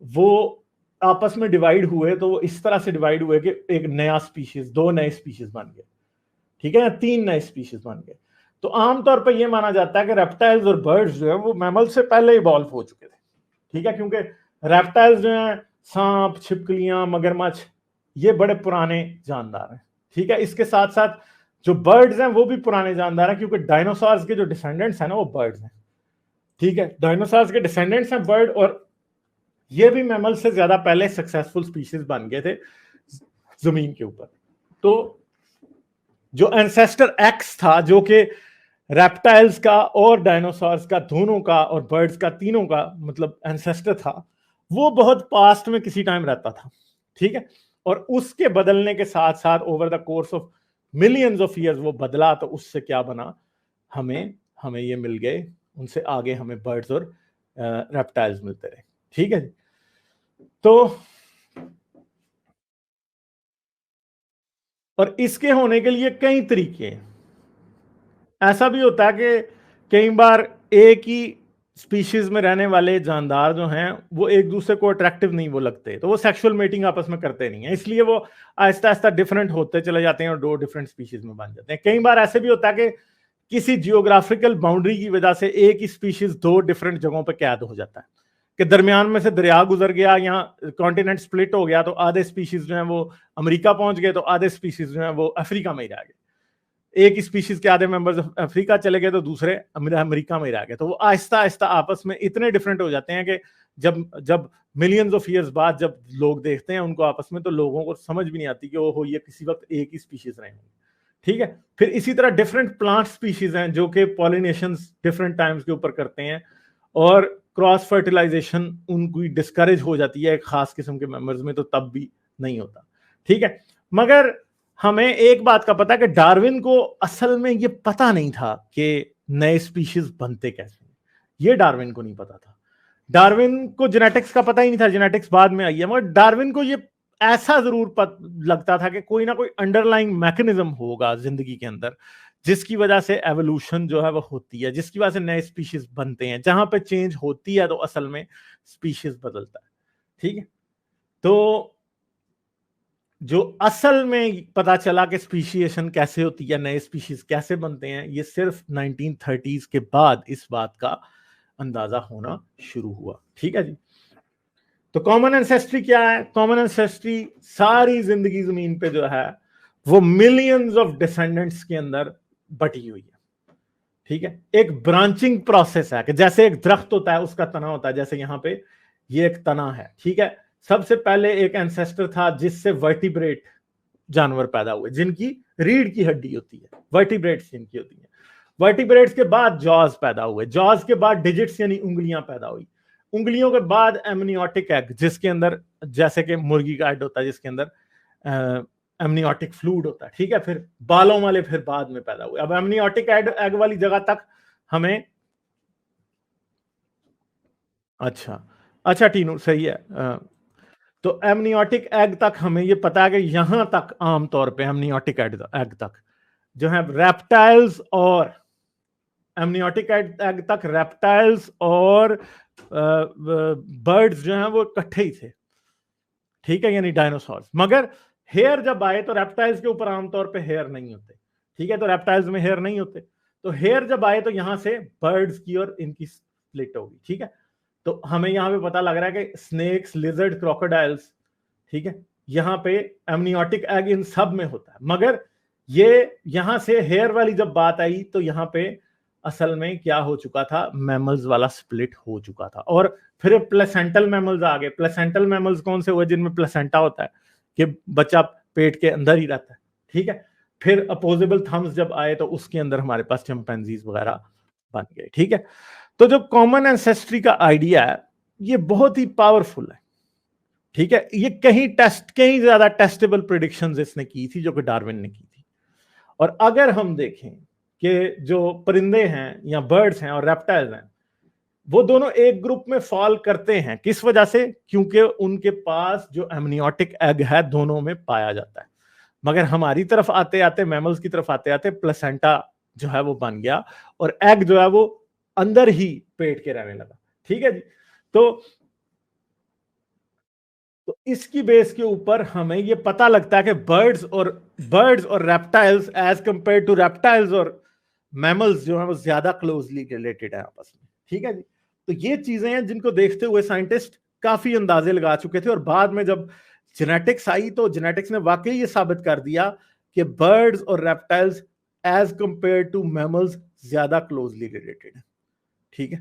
वो आपस में डिवाइड हुए, तो वो इस तरह से डिवाइड हुए कि एक नया स्पीशीज, 2 नए स्पीशीज बन गए, ठीक है, 3 नए स्पीशीज बन गए। तो आमतौर पर यह माना जाता है कि रेप्टाइल्स और बर्ड्स जो है वो मैमल से पहले इवॉल्व हो चुके थे, ठीक है, क्योंकि रेप्टाइल्स जो है सांप, छिपकलियां, मगरमच्छ, ये बड़े पुराने जानदार हैं, ठीक है। इसके साथ साथ जो बर्ड्स हैं वो भी पुराने जानदार हैं, क्योंकि डायनासोर्स के जो डिसेंडेंट्स हैं ना वो बर्ड्स हैं, ठीक है। डायनासोर्स के डिसेंडेंट्स हैं बर्ड, और ये भी मैमल से ज्यादा पहले सक्सेसफुल स्पीशीज बन गए थे जमीन के ऊपर। तो जो एंसेस्टर एक्स था, जो कि रेप्टाइल्स का और डायनासोर्स का दोनों का और बर्ड्स का तीनों का मतलब एंसेस्टर था, वो बहुत पास्ट में किसी टाइम रहता था, ठीक है। और उसके बदलने के साथ साथ over the course of millions of years वो बदला, तो उससे क्या बना, हमें ये मिल गए, उनसे आगे हमें बर्ड्स और रेप्टाइल्स मिलते रहे, ठीक है। तो और इसके होने के लिए कई तरीके हैं। ऐसा भी होता है कि कई बार एक ही स्पीशीज में रहने वाले जानदार जो हैं वो एक दूसरे को अट्रैक्टिव नहीं वो लगते, तो वो सेक्सुअल मेटिंग आपस में करते नहीं है, इसलिए वो आहिस्ता आहिस्ता डिफरेंट होते चले जाते हैं और 2 डिफरेंट स्पीशीज में बन जाते हैं। कई बार ऐसे भी होता है कि किसी जियोग्राफिकल बाउंड्री की वजह से एक ही स्पीशीज 2 डिफरेंट जगहों पर कैद हो जाता है, कि दरमियान में से दरिया गुजर गया, यहाँ कॉन्टिनेंट स्प्लिट हो गया, तो आधे स्पीशीज जो है वो अमेरिका पहुंच गए, तो आधे स्पीशीज जो है वो अफ्रीका में ही रह गए। एक ही स्पीशीज के आधे मेंबर्स अफ्रीका चले गए तो दूसरे अमेरिका में ही रह गए। तो वो आहिस्ता आहिस्ता आपस में इतने डिफरेंट हो जाते हैं कि जब मिलियंस ऑफ ईयर्स बाद जब लोग देखते हैं उनको आपस में, तो लोगों को समझ भी नहीं आती कि वो ये किसी वक्त एक ही स्पीशीज रहे होंगे, ठीक है। फिर इसी तरह डिफरेंट प्लांट स्पीशीज हैं जो कि पॉलिनेशन डिफरेंट टाइम्स के ऊपर करते हैं, और क्रॉस फर्टिलाइजेशन उनकी डिस्करेज हो जाती है एक खास किस्म के मेंबर्स में, तो तब भी नहीं होता, ठीक है। मगर हमें एक बात का पता है कि डार्विन को असल में ये पता नहीं था कि नए स्पीशीज बनते कैसे, ये डार्विन को नहीं पता था। डार्विन को जेनेटिक्स का पता ही नहीं था, जेनेटिक्स बाद में आई है, मगर डार्विन को ये ऐसा जरूर लगता था कि कोई ना कोई अंडरलाइंग मैकेनिज्म होगा जिंदगी के अंदर जिसकी वजह से एवोल्यूशन जो है वो होती है, जिसकी वजह से नए स्पीशीज बनते हैं। जहां पे चेंज होती है तो असल में स्पीशीज बदलता है, ठीक है। तो जो असल में पता चला कि स्पीशिएशन कैसे होती है, नए स्पीशीज कैसे बनते हैं, ये सिर्फ 1930s के बाद इस बात का अंदाजा होना शुरू हुआ, ठीक है जी। तो कॉमन एंसेस्ट्री क्या है? कॉमन एंसेस्ट्री सारी जिंदगी जमीन पे जो है वो मिलियंस ऑफ डिसेंडेंट्स के अंदर बटी हुई है, ठीक है। एक ब्रांचिंग प्रोसेस है कि जैसे एक दरख्त होता है उसका तना होता है, जैसे यहां पे ये एक तना है, ठीक है। सबसे पहले एक एंसेस्टर था जिससे वर्टिब्रेट जानवर पैदा हुए, जिनकी रीढ़ की हड्डी होती है, वर्टिब्रेट्स जिनकी होती है। वर्टिब्रेट्स के बाद जॉज पैदा हुए, जॉज के बाद डिजिट्स यानी उंगलियां पैदा हुई, उंगलियों के बाद एमनियोटिक एग, जिसके अंदर जैसे कि मुर्गी का एग होता है जिसके अंदर एमनियोटिक फ्लूइड होता है, ठीक है। फिर बालों वाले फिर बाद में पैदा हुए। अब एमनियोटिक एग वाली जगह तक हमें, अच्छा अच्छा टीनू सही है। तो एमनियोटिक एग तक हमें ये पता है कि यहां तक आमतौर पे एमनियोटिक एग तक जो है रेप्टाइल्स और एमनियोटिक एग तक रेप्टाइल्स और बर्ड्स जो हैं वो इकट्ठे ही थे, ठीक है, यानी डायनासोर्स। मगर हेयर जब आए तो रेप्टाइल्स के ऊपर आमतौर पे हेयर नहीं होते, ठीक है, तो रेप्टाइल्स में हेयर नहीं होते। तो हेयर जब आए तो यहां से बर्ड्स की और इनकी स्प्लिट होगी, ठीक है। तो हमें यहां पे पता लग रहा है कि स्नेक्स, लिजर्ड, क्रोकोडाइल्स, ठीक है, यहाँ पे एमनियोटिक एग इन सब में होता है। मगर ये यहां से हेयर वाली जब बात आई तो यहाँ पे असल में क्या हो चुका था, मैमल्स वाला स्प्लिट हो चुका था। और फिर प्लेसेंटल मैमल्स आ गए। प्लेसेंटल मैमल्स कौन से हुए? जिनमें प्लेसेंटा होता है कि बच्चा पेट के अंदर ही रहता है, ठीक है। फिर अपोजिबल थम्स जब आए तो उसके अंदर हमारे पास चिंपैंजीज वगैरह बन गए, ठीक है। तो जो कॉमन एंसेस्ट्री का आइडिया है ये बहुत ही पावरफुल है, ठीक है। ये कहीं ज्यादा टेस्टेबल प्रिडिक्शंस इसने की थी जो कि डार्विन ने की थी। और अगर हम देखें कि जो परिंदे हैं या बर्ड्स हैं और रेप्टाइल्स हैं वो दोनों एक ग्रुप में फॉल करते हैं, किस वजह से? क्योंकि उनके पास जो एमनियोटिक एग है दोनों में पाया जाता है। मगर हमारी तरफ आते आते, मैमल्स की तरफ आते आते प्लेसेंटा जो है वो बन गया और एग जो है वो अंदर ही पेट के रहने लगा, ठीक है जी। तो इसकी बेस के ऊपर हमें ये पता लगता है कि बर्ड्स और reptiles as compare to reptiles और मैमल्स जो है वो ज्यादा क्लोजली रिलेटेड है आपस में, ठीक है जी। तो ये चीजें हैं जिनको देखते हुए साइंटिस्ट काफी अंदाजे लगा चुके थे। और बाद में जब जेनेटिक्स आई तो जेनेटिक्स ने वाकई ये साबित कर दिया कि बर्ड्स और reptiles as compare to mammals ज्यादा क्लोजली रिलेटेड है, ठीक है।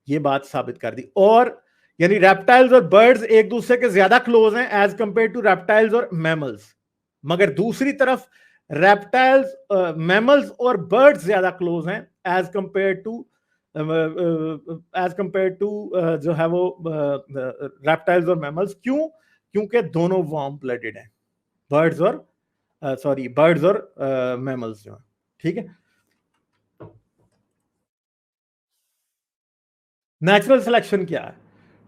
ये बात साबित कर दी। और यानी रेप्टाइल्स और बर्ड्स एक दूसरे के ज्यादा क्लोज हैं एज कंपेयर टू रेप्टाइल्स और मैमल्स। मगर दूसरी तरफ रेप्टाइल्स, मैमल्स और बर्ड्स ज्यादा क्लोज हैं एज कंपेयर टू जो है वो रेप्टाइल्स और मैमल्स। क्यों? क्योंकि दोनों वार्म ब्लडेड हैं, बर्ड्स और मैमल्स जो है, ठीक है। नेचुरल सिलेक्शन क्या है,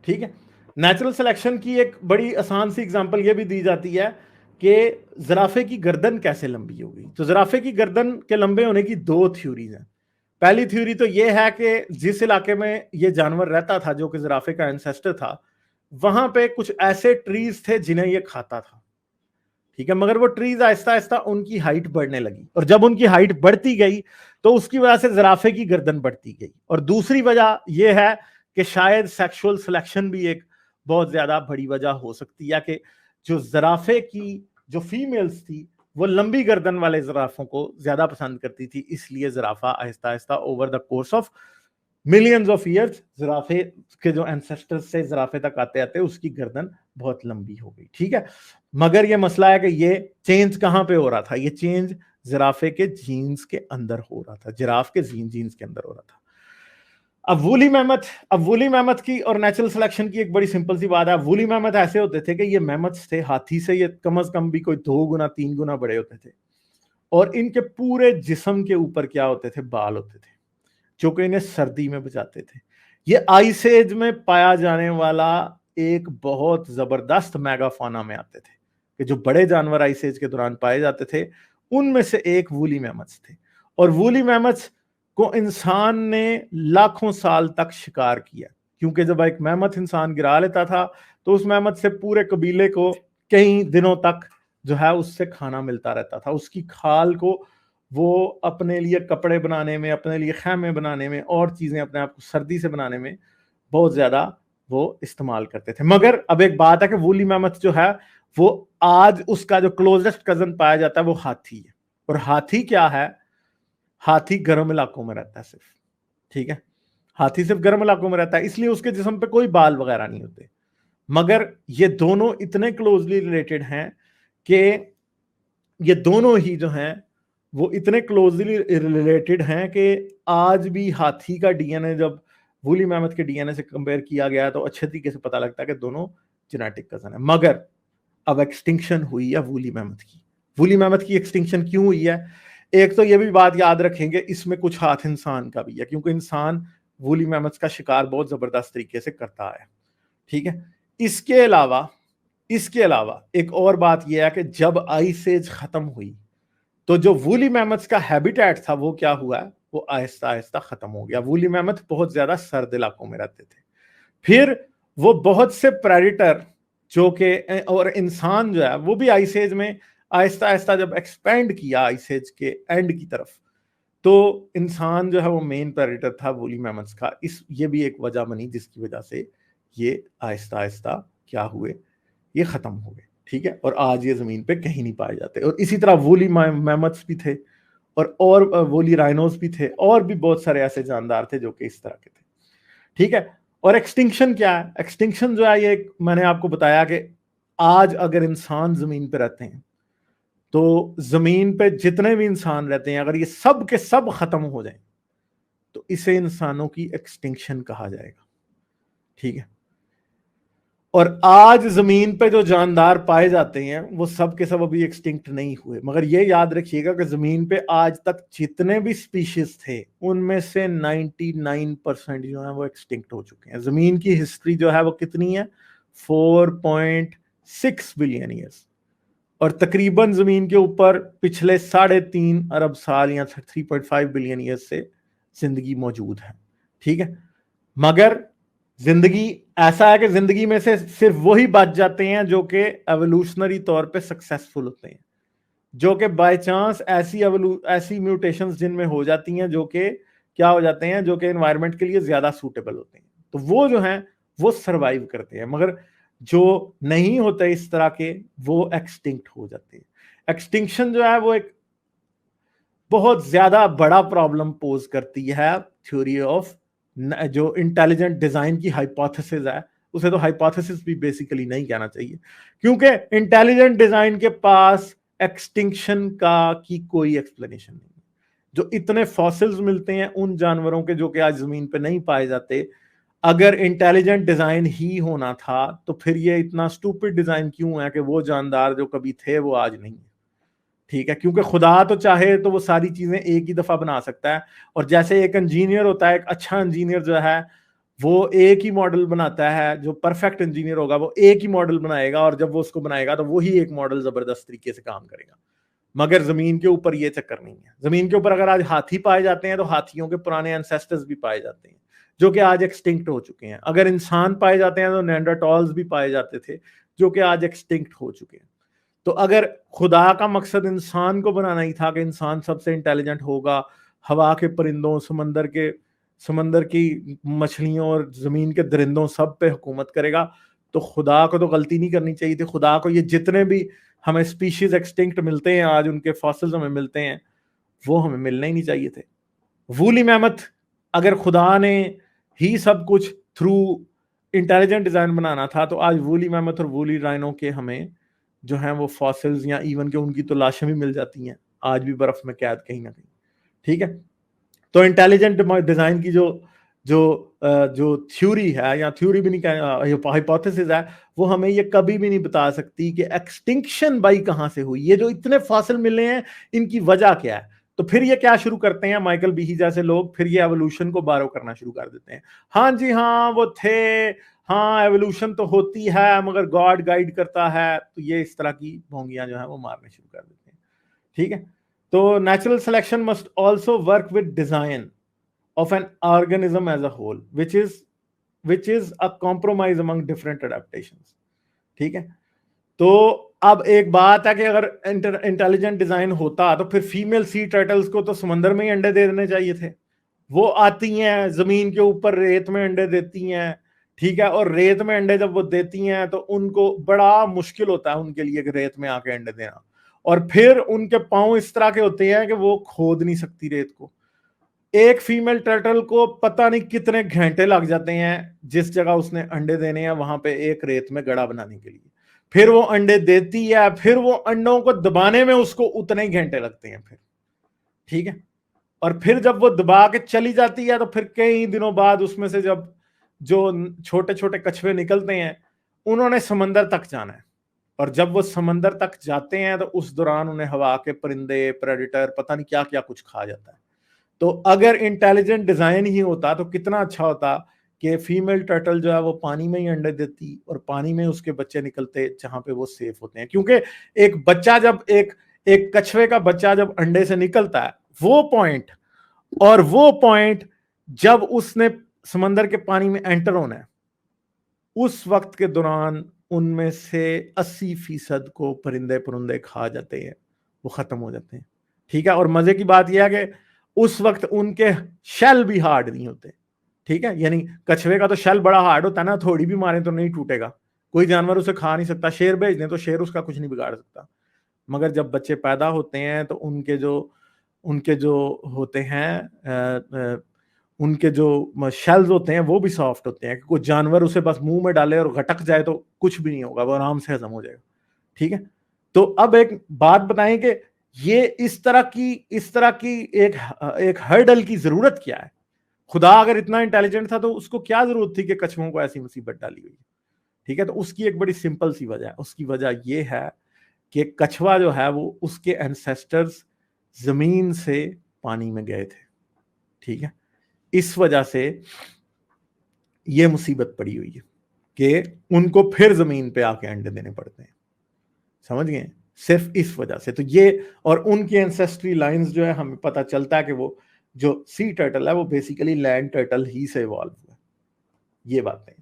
ठीक है। नेचुरल सिलेक्शन की एक बड़ी आसान सी एग्जांपल ये भी दी जाती है कि जराफे की गर्दन कैसे लंबी हो गई। तो जराफे की गर्दन के लंबे होने की दो थ्योरीज हैं। पहली थ्योरी तो ये है कि जिस इलाके में ये जानवर रहता था जो कि जराफे का एंसेस्टर था, वहां पे कुछ ऐसे ट्रीज थे जिन्हें ये खाता था, ठीक है। मगर वो ट्रीज आहिस्ता आहिस्ता उनकी हाइट बढ़ने लगी और जब उनकी हाइट बढ़ती गई तो उसकी वजह से जराफे की गर्दन बढ़ती गई। और दूसरी वजह यह है कि शायद सेक्सुअल सिलेक्शन भी एक बहुत ज्यादा बड़ी वजह हो सकती है कि जो जराफे की जो फीमेल्स थी वो लंबी गर्दन वाले जराफों को ज्यादा पसंद करती थी, इसलिए जराफा आहिस्ता आहिस्ता over the course of millions of years जराफे के जो एंसेस्टर्स से जराफे तक आते आते उसकी गर्दन बहुत लंबी हो गई, ठीक है। मगर ये मसला है कि ये चेंज कहां पे हो रहा था? ये चेंज जिराफे के जीन्स के अंदर हो रहा था, जिराफ के जीन्स के अंदर हो रहा था। अब वूली मैमथ की और नेचुरल सिलेक्शन की एक बड़ी सिंपल सी बात है। वूली मैमथ ऐसे होते थे कि ये मैमथ्स थे, हाथी से ये कम से कम भी कोई 2 गुना 3 गुना बड़े होते थे और इनके पूरे जिस्म के ऊपर क्या होते थे? बाल होते थे जो कि इन्हें सर्दी में बचाते थे। ये आइस एज में पाया जाने वाला एक बहुत जबरदस्त मेगाफाना में आते थे कि जो बड़े जानवर आइस एज के दौरान पाए जाते थे उनमें से एक वूली मैमथ्स थे। और वूली मैमथ्स को इंसान ने लाखों साल तक शिकार किया, क्योंकि जब एक मैमथ इंसान गिरा लेता था तो उस मैमथ से पूरे कबीले को कई दिनों तक जो है उससे खाना मिलता रहता था। उसकी खाल को वो अपने लिए कपड़े बनाने में, अपने लिए खैमे बनाने में और चीजें अपने आप को सर्दी से बनाने में बहुत ज्यादा वो इस्तेमाल करते थे। मगर अब एक बात है कि वूली मैमथ जो है वो आज उसका जो क्लोजेस्ट कजन पाया जाता है वो हाथी है। और हाथी क्या है? हाथी गर्म इलाकों में रहता है सिर्फ, ठीक है। हाथी सिर्फ गर्म इलाकों में रहता है, इसलिए उसके जिस्म पे कोई बाल वगैरह नहीं होते। मगर ये दोनों इतने क्लोजली रिलेटेड हैं कि ये दोनों ही जो हैं वो इतने क्लोजली रिलेटेड हैं कि आज भी हाथी का डीएनए जब वूली मैमथ के डीएनए से कंपेयर किया गया तो अच्छे तरीके से पता लगता है कि दोनों जेनेटिक कजन है। मगर अब एक्सटिंक्शन हुई है वूली मैमथ की। वूली मैमथ की एक्सटिंक्शन क्यों हुई है? एक तो ये भी बात याद रखेंगे, इसमें कुछ हाथ इंसान का भी है, क्योंकि इंसान वूली मैमथ का शिकार बहुत जबरदस्त तरीके से करता है, ठीक है। इसके अलावा एक और बात यह है कि जब आइस एज खत्म हुई तो जो वूली मैमथ्स का हैबिटेट था वो क्या हुआ? वो आहिस्ता आहिस्ता खत्म हो गया। वूली मैमथ बहुत ज्यादा सर्द इलाकों में रहते थे। फिर वो बहुत से प्रेडिटर जो कि और इंसान जो है वो भी आइस एज में आहिस्ता आहिस्ता जब एक्सपेंड किया आइस एज के एंड की तरफ, तो इंसान जो है वो मेन प्रेडिटर था वूली मैमथ्स का। ये भी एक वजह बनी जिसकी वजह से ये आहिस्ता आहिस्ता क्या हुए? ये खत्म हो गए, ठीक है, और आज ये जमीन पे कहीं नहीं पाए जाते। और इसी तरह वोली मैमथ्स भी थे और वोली राइनोस भी थे, और भी बहुत सारे ऐसे जानदार थे जो कि इस तरह के थे, ठीक है। और एक्सटिंक्शन क्या है? एक्सटिंक्शन जो है, ये मैंने आपको बताया कि आज अगर इंसान जमीन पे रहते हैं तो जमीन पे जितने भी इंसान रहते हैं, अगर ये सब के सब खत्म हो जाएं तो इसे इंसानों की एक्सटिंक्शन कहा जाएगा, ठीक है। और आज जमीन पे जो जानदार पाए जाते हैं वो सब के सब अभी एक्सटिंक्ट नहीं हुए, मगर ये याद रखिएगा कि जमीन पे आज तक जितने भी स्पीशीज थे उनमें से 99% जो है वो एक्सटिंक्ट हो चुके हैं। जमीन की हिस्ट्री जो है वो कितनी है? 4.6 बिलियन ईयर्स, और तकरीबन जमीन के ऊपर पिछले 3.5 अरब साल या 3.5 बिलियन ईयर्स से जिंदगी मौजूद है, ठीक है। मगर जिंदगी ऐसा है कि जिंदगी में से सिर्फ वही बच जाते हैं जो कि एवोल्यूशनरी तौर पे सक्सेसफुल होते हैं, जो कि बाय चांस ऐसी म्यूटेशंस जिनमें हो जाती हैं जो कि क्या हो जाते हैं, जो कि एनवायरनमेंट के लिए ज्यादा सूटेबल होते हैं, तो वो जो हैं वो सरवाइव करते हैं। मगर जो नहीं होते इस तरह के, वो एक्सटिंक्ट हो जाते हैं। एक्सटिंक्शन जो है वो एक बहुत ज्यादा बड़ा प्रॉब्लम पोज करती है थ्योरी ऑफ जो इंटेलिजेंट डिजाइन की हाइपोथेसिस है, उसे तो हाइपोथेसिस भी बेसिकली नहीं कहना चाहिए, क्योंकि इंटेलिजेंट डिजाइन के पास एक्सटिंक्शन का की कोई एक्सप्लेनेशन नहीं है। जो इतने फॉसिल्स मिलते हैं उन जानवरों के जो कि आज जमीन पे नहीं पाए जाते, अगर इंटेलिजेंट डिजाइन ही होना था तो फिर ये इतना स्टूपिड डिजाइन क्यों है कि वो जानदार जो कभी थे वो आज नहीं है, ठीक है। क्योंकि खुदा तो चाहे तो वो सारी चीजें एक ही दफा बना सकता है, और जैसे एक इंजीनियर होता है, एक अच्छा इंजीनियर जो है वो एक ही मॉडल बनाता है, जो परफेक्ट इंजीनियर होगा वो एक ही मॉडल बनाएगा, और जब वो उसको बनाएगा तो वही एक मॉडल जबरदस्त तरीके से काम करेगा। मगर जमीन के ऊपर ये चक्कर नहीं है। जमीन के ऊपर अगर आज हाथी पाए जाते हैं तो हाथियों के पुराने एंसेस्टर्स भी पाए जाते हैं जो कि आज एक्सटिंक्ट हो चुके हैं। अगर इंसान पाए जाते हैं तो नेंडरटॉल्स भी पाए जाते थे जो कि आज एक्सटिंक्ट हो चुके हैं। तो अगर खुदा का मकसद इंसान को बनाना ही था कि इंसान सबसे इंटेलिजेंट होगा, हवा के परिंदों, समंदर की मछलियों और जमीन के दरिंदों सब पे हुकूमत करेगा, तो खुदा को तो गलती नहीं करनी चाहिए थी। खुदा को ये जितने भी हमें स्पीशीज एक्सटिंक्ट मिलते हैं आज, उनके फॉसिल्स हमें मिलते हैं, वो हमें मिलने ही नहीं चाहिए थे। वूली मैमथ, अगर खुदा ने ही सब कुछ थ्रू इंटेलिजेंट डिजाइन बनाना था तो आज वूली मैमथ और वूली राइनो के हमें जो हैं वो फॉसिल्स या इवन के उनकी तो लाशें भी मिल जाती हैं आज भी बर्फ में कैद कहीं ना कहीं, ठीक है। तो इंटेलिजेंट डिजाइन की जो थ्योरी है, या थ्योरी भी नहीं, हाइपोथेसिस है, वो हमें ये कभी भी नहीं बता सकती कि एक्सटिंक्शन बाई कहां से हुई। ये जो इतने फॉसिल मिले हैं इनकी वजह क्या है? तो फिर ये क्या शुरू करते हैं माइकल बीही जैसे लोग, फिर ये एवोल्यूशन को बारो करना शुरू कर देते हैं। हाँ जी हाँ वो थे, हाँ एवोल्यूशन तो होती है मगर गॉड गाइड करता है, तो ये इस तरह की भोंगियां जो है वो मारने शुरू कर देते हैं, ठीक है। तो natural selection must also work with design of an organism as a whole, which is a compromise among different adaptations, ठीक है। तो अब एक बात है कि अगर इंटेलिजेंट डिजाइन होता तो फिर फीमेल सी टर्टल्स को तो समंदर में ही अंडे दे देने चाहिए थे। वो आती हैं जमीन के ऊपर, रेत में अंडे देती हैं, ठीक है। और रेत में अंडे जब वो देती हैं तो उनको बड़ा मुश्किल होता है उनके लिए कि रेत में आके अंडे देना, और फिर उनके पांव इस तरह के होते हैं कि वो खोद नहीं सकती रेत को। एक फीमेल टर्टल को पता नहीं कितने घंटे लग जाते हैं जिस जगह उसने अंडे देने हैं वहां पे एक रेत में गड़ा बनाने के लिए, फिर वो अंडे देती है, फिर वो अंडों को दबाने में उसको उतने ही घंटे लगते हैं फिर, ठीक है। और फिर जब वो दबा के चली जाती है तो फिर कई दिनों बाद उसमें से जब जो छोटे छोटे कछुए निकलते हैं उन्होंने समंदर तक जाना है, और जब वो समंदर तक जाते हैं तो उस दौरान उन्हें हवा के परिंदे, प्रेडिटर, पता नहीं क्या क्या कुछ खा जाता है। तो अगर इंटेलिजेंट डिजाइन ही होता तो कितना अच्छा होता कि फीमेल टर्टल जो है वो पानी में ही अंडे देती और पानी में उसके बच्चे निकलते जहां पे वो सेफ होते हैं। क्योंकि एक बच्चा जब एक कछुए का बच्चा जब अंडे से निकलता है, वो पॉइंट जब उसने समंदर के पानी में एंटर होना है, उस वक्त के दौरान उनमें से 80% को परिंदे पुरुंदे खा जाते हैं, वो खत्म हो जाते हैं, ठीक है। और मजे की बात यह है कि उस वक्त उनके शेल भी हार्ड नहीं होते, ठीक है। यानी कछुए का तो शेल बड़ा हार्ड होता है ना, थोड़ी भी मारे तो नहीं टूटेगा, कोई जानवर उसे खा नहीं सकता, शेर भेज दें तो शेर उसका कुछ नहीं बिगाड़ सकता। मगर जब बच्चे पैदा होते हैं तो उनके जो होते हैं उनके जो शेल्स होते हैं वो भी सॉफ्ट होते हैं कि कोई जानवर उसे बस मुंह में डाले और घटक जाए तो कुछ भी नहीं होगा, वो आराम से हजम हो जाएगा। ठीक है, तो अब एक बात बताएं कि ये इस तरह की एक हर्डल की जरूरत क्या है? खुदा अगर इतना इंटेलिजेंट था तो उसको क्या जरूरत थी कि कछुओं को ऐसी मुसीबत डाली हुई? ठीक है, तो उसकी एक बड़ी सिंपल सी वजह है। उसकी वजह यह है कि कछुआ जो है वो उसके एंसेस्टर्स जमीन से पानी में गए थे। ठीक है, इस वजह से ये मुसीबत पड़ी हुई है कि उनको फिर जमीन पे आके अंडे देने पड़ते हैं। समझ गए? सिर्फ इस वजह से। तो ये और उनकी एंसेस्ट्री लाइंस जो है हमें पता चलता है कि वो जो सी टर्टल है वो बेसिकली लैंड टर्टल ही से इवॉल्व हुआ। ये बातें।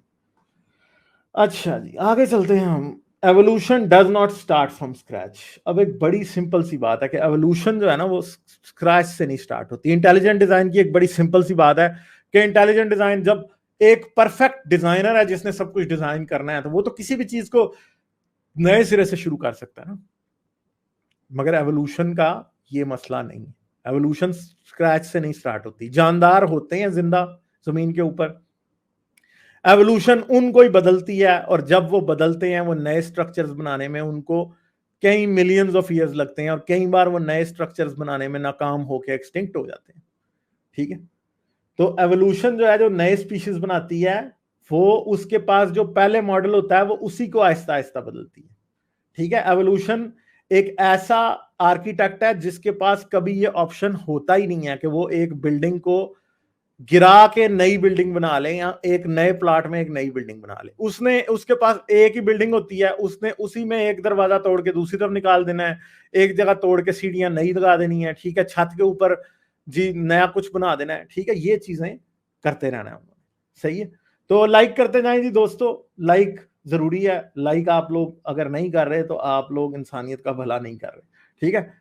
अच्छा जी, आगे चलते हैं हम। Evolution does not start from scratch. अब एक बड़ी सिंपल सी बात है कि एवोल्यूशन जो है ना वो स्क्रैच से नहीं स्टार्ट होती। इंटेलिजेंट डिजाइन की एक बड़ी सिंपल सी बात है कि इंटेलिजेंट डिजाइन, जब एक परफेक्ट डिजाइनर है जिसने सब कुछ डिजाइन करना है तो वो तो किसी भी चीज को नए सिरे से शुरू कर सकता है ना। मगर एवोल्यूशन का ये मसला नहीं है। एवोल्यूशन स्क्रैच से नहीं स्टार्ट होती। जानदार होते हैं जिंदा जमीन के ऊपर, एवोल्यूशन उनको ही बदलती है, और जब वो बदलते हैं वो नए स्ट्रक्चर्स बनाने में उनको कई मिलियंस ऑफ ईयर्स लगते हैं, और कई बार वो नए स्ट्रक्चर्स बनाने में नाकाम होकर एक्सटिंक्ट हो जाते हैं। ठीक है, तो एवोल्यूशन जो है जो नए स्पीशीज बनाती है वो उसके पास जो पहले मॉडल होता है वो उसी को आहिस्ता आहिस्ता बदलती है। ठीक है, एवोल्यूशन एक ऐसा आर्किटेक्ट है जिसके पास कभी ये ऑप्शन होता ही नहीं है कि वो एक बिल्डिंग को गिरा के नई बिल्डिंग बना ले या एक नए प्लाट में एक नई बिल्डिंग बना ले। उसके पास एक ही बिल्डिंग होती है, उसने उसी में एक दरवाजा तोड़ के दूसरी तरफ निकाल देना है, एक जगह तोड़ के सीढ़ियां नई लगा देनी है। ठीक है, छत के ऊपर जी नया कुछ बना देना है। ठीक है, ये चीजें करते रहना है उन्होंने। सही है, तो लाइक करते जाएं जी दोस्तों, लाइक जरूरी है। लाइक आप लोग अगर नहीं कर रहे तो आप लोग इंसानियत का भला नहीं कर रहे। ठीक है,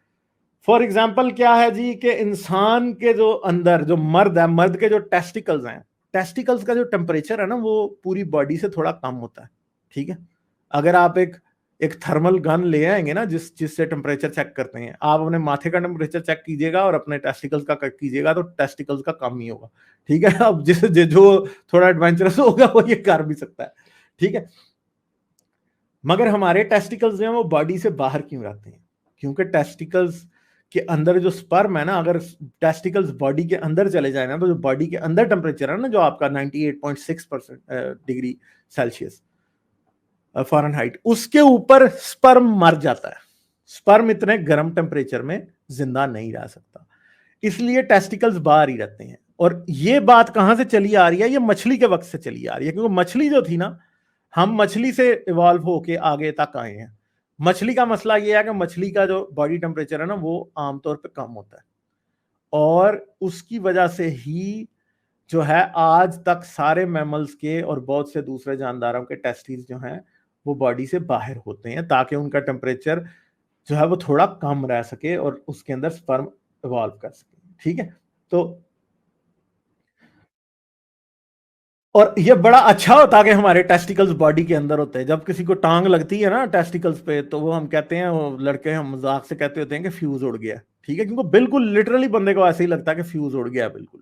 फॉर एग्जाम्पल क्या है जी कि इंसान के जो अंदर जो मर्द है, मर्द के जो टेस्टिकल्स हैं, टेस्टिकल्स का जो टेम्परेचर है ना वो पूरी बॉडी से थोड़ा कम होता है। ठीक है, अगर आप एक थर्मल गन ले आएंगे ना जिससे टेम्परेचर चेक करते हैं, आप अपने माथे का टेम्परेचर चेक कीजिएगा और अपने टेस्टिकल्स का कीजिएगा तो टेस्टिकल्स का कम ही होगा। ठीक है, अब जो थोड़ा एडवेंचरस होगा वो ये कर भी सकता है। ठीक है, मगर हमारे टेस्टिकल्स जो हैं वो बॉडी से बाहर क्यों रहते हैं? क्योंकि टेस्टिकल्स के अंदर जो स्पर्म है ना, अगर टेस्टिकल्स बॉडी के अंदर चले जाए ना तो जो बॉडी के अंदर टेम्परेचर है ना जो आपका 98.6% डिग्री सेल्सियस फ़ारेनहाइट, उसके ऊपर स्पर्म मर जाता है। स्पर्म इतने गर्म टेम्परेचर में जिंदा नहीं रह सकता, इसलिए टेस्टिकल्स बाहर ही रहते हैं। और ये बात कहां से चली आ रही है? ये मछली के वक्त से चली आ रही है, क्योंकि मछली जो थी ना, हम मछली से इवॉल्व होके आगे तक आए हैं। मछली का मसला ये है कि मछली का जो बॉडी टेम्परेचर है ना वो आमतौर पे कम होता है, और उसकी वजह से ही जो है आज तक सारे मैमल्स के और बहुत से दूसरे जानदारों के टेस्टिस जो हैं वो बॉडी से बाहर होते हैं ताकि उनका टेम्परेचर जो है वो थोड़ा कम रह सके और उसके अंदर स्पर्म इवॉल्व कर सके। ठीक है, तो और ये बड़ा अच्छा होता है कि हमारे टेस्टिकल्स बॉडी के अंदर होते हैं। जब किसी को टांग लगती है ना टेस्टिकल्स पे तो वो हम कहते हैं, वो लड़के हम मजाक से कहते होते हैं कि फ्यूज उड़ गया। ठीक है, क्योंकि बिल्कुल लिटरली बंदे को ऐसे ही लगता है कि फ्यूज उड़ गया बिल्कुल।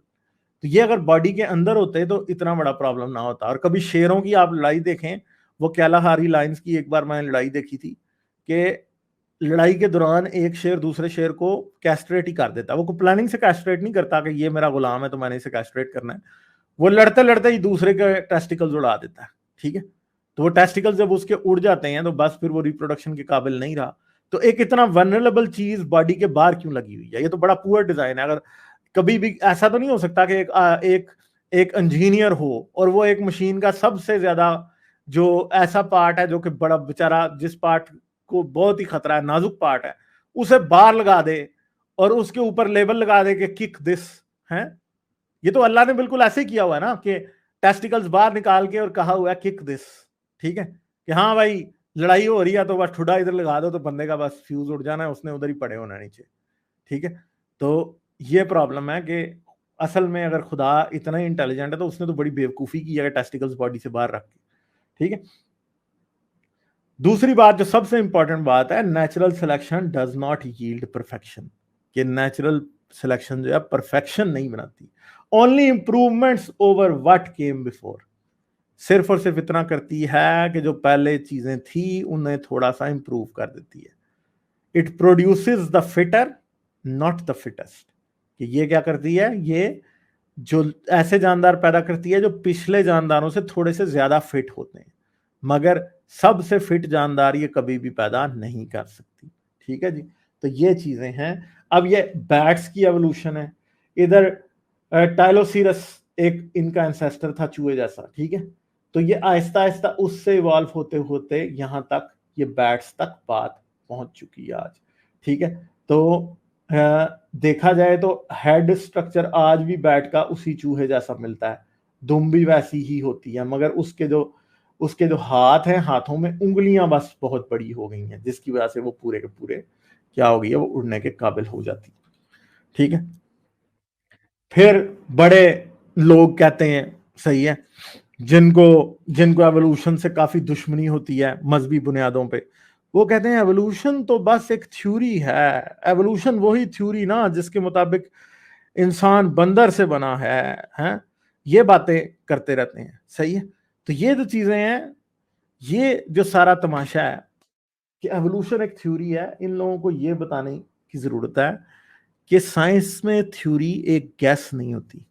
तो ये अगर बॉडी के अंदर होते तो इतना बड़ा प्रॉब्लम ना होता। और कभी शेरों की आप लड़ाई देखें, वो कैलाहारी लाइंस की एक बार मैंने लड़ाई देखी थी कि लड़ाई के दौरान एक शेर दूसरे शेर को कैस्ट्रेट ही कर देता। वो प्लानिंग से कैस्ट्रेट नहीं करता कि ये मेरा गुलाम है तो मैंने इसे कैस्ट्रेट करना है, वो लड़ते लड़ते ही दूसरे के टेस्टिकल्स उड़ा देता है। ठीक है, तो वो टेस्टिकल्स जब उसके उड़ जाते हैं तो बस फिर वो रिप्रोडक्शन के काबिल नहीं रहा। तो एक इतना वनरेबल चीज बॉडी के बाहर क्यों लगी हुई है? ये तो बड़ा पुअर डिजाइन है। अगर कभी भी ऐसा तो नहीं हो सकता कि एक इंजीनियर हो और वो एक मशीन का सबसे ज्यादा जो ऐसा पार्ट है जो कि बड़ा बेचारा, जिस पार्ट को बहुत ही खतरा है, नाजुक पार्ट है, उसे बाहर लगा दे और उसके ऊपर लेबल लगा दे कि किक दिस है। ये तो अल्लाह ने बिल्कुल ऐसे ही किया हुआ है ना कि टेस्टिकल्स बाहर निकाल के और कहा हुआ है किक दिस। ठीक है, कि हाँ भाई लड़ाई हो रही है तो बस ठुडा इधर लगा दो तो बंदे का बस फ्यूज उड़ जाना है, उसने उधर ही पड़े होना नीचे। ठीक है, तो ये प्रॉब्लम है कि असल में अगर खुदा इतना ही इंटेलिजेंट है तो उसने तो बड़ी बेवकूफ़ी की है टेस्टिकल्स बॉडी से बाहर रख के। ठीक है, दूसरी बात जो सबसे इंपॉर्टेंट बात है, natural selection does not yield perfection, कि नेचुरल सिलेक्शन जो है परफेक्शन नहीं बनाती, only improvements over what came before, सिर्फ और सिर्फ इतना करती है कि जो पहले चीजें थी उन्हें थोड़ा सा इंप्रूव कर देती है। It produces the fitter not the fittest, कि ये क्या करती है, ये जो ऐसे जानदार पैदा करती है जो पिछले जानदारों से थोड़े से ज्यादा फिट होते हैं, मगर सबसे फिट जानदार ये कभी भी पैदा नहीं कर सकती। ठीक है जी, तो ये चीजें हैं। अब ये बैट्स की एवोल्यूशन है, इधर टाइलोसिरस एक इनका एंसेस्टर था चूहे जैसा, ठीक है, तो ये आहिस्ता आहिस्ता उससे इवॉल्व होते होते यहां तक ये बैट्स तक बात पहुंच चुकी है आज। ठीक है, तो देखा जाए तो हेड स्ट्रक्चर आज भी बैट का उसी चूहे जैसा मिलता है, दुम भी वैसी ही होती है, मगर उसके जो हाथ हैं, हाथों में उंगलियां बस बहुत बड़ी हो गई हैं, जिसकी वजह से वो पूरे के पूरे क्या हो गई है, वो उड़ने के काबिल हो जाती है। ठीक है, फिर बड़े लोग कहते हैं, सही है, जिनको जिनको एवोल्यूशन से काफी दुश्मनी होती है मजहबी बुनियादों पे, वो कहते हैं एवोल्यूशन तो बस एक थ्योरी है, एवोल्यूशन वही थ्योरी ना जिसके मुताबिक इंसान बंदर से बना है, ये बातें करते रहते हैं। सही है, तो ये जो चीजें हैं, ये जो सारा तमाशा है कि एवोल्यूशन एक थ्योरी है, इन लोगों को ये बताने की जरूरत है कि साइंस में थ्योरी एक गैस नहीं होती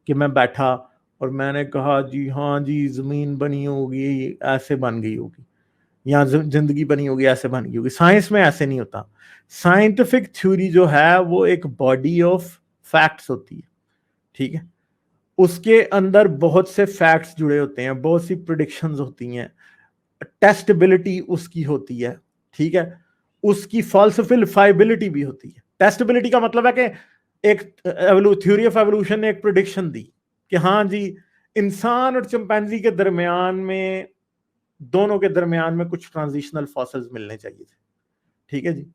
कि मैं बैठा और मैंने कहा जी हाँ जी जमीन बनी होगी ऐसे बन गई होगी, या जिंदगी बनी होगी ऐसे बन गई होगी। साइंस में ऐसे नहीं होता। साइंटिफिक थ्योरी जो है वो एक बॉडी ऑफ फैक्ट्स होती है। ठीक है, उसके अंदर बहुत से फैक्ट्स जुड़े होते हैं, बहुत सी प्रिडिक्शंस होती हैं, टेस्टेबिलिटी उसकी होती है। ठीक है, उसकी फॉल्सिफाइबिलिटी भी होती है। टेस्टेबिलिटी का मतलब है कि एक थ्योरी ऑफ एवोल्यूशन ने एक प्रिडिक्शन दी कि हाँ जी इंसान और चिंपैंजी के दरमियान में, दोनों के दरमियान में कुछ ट्रांजिशनल फॉसिल्स मिलने चाहिए थे। ठीक है जी,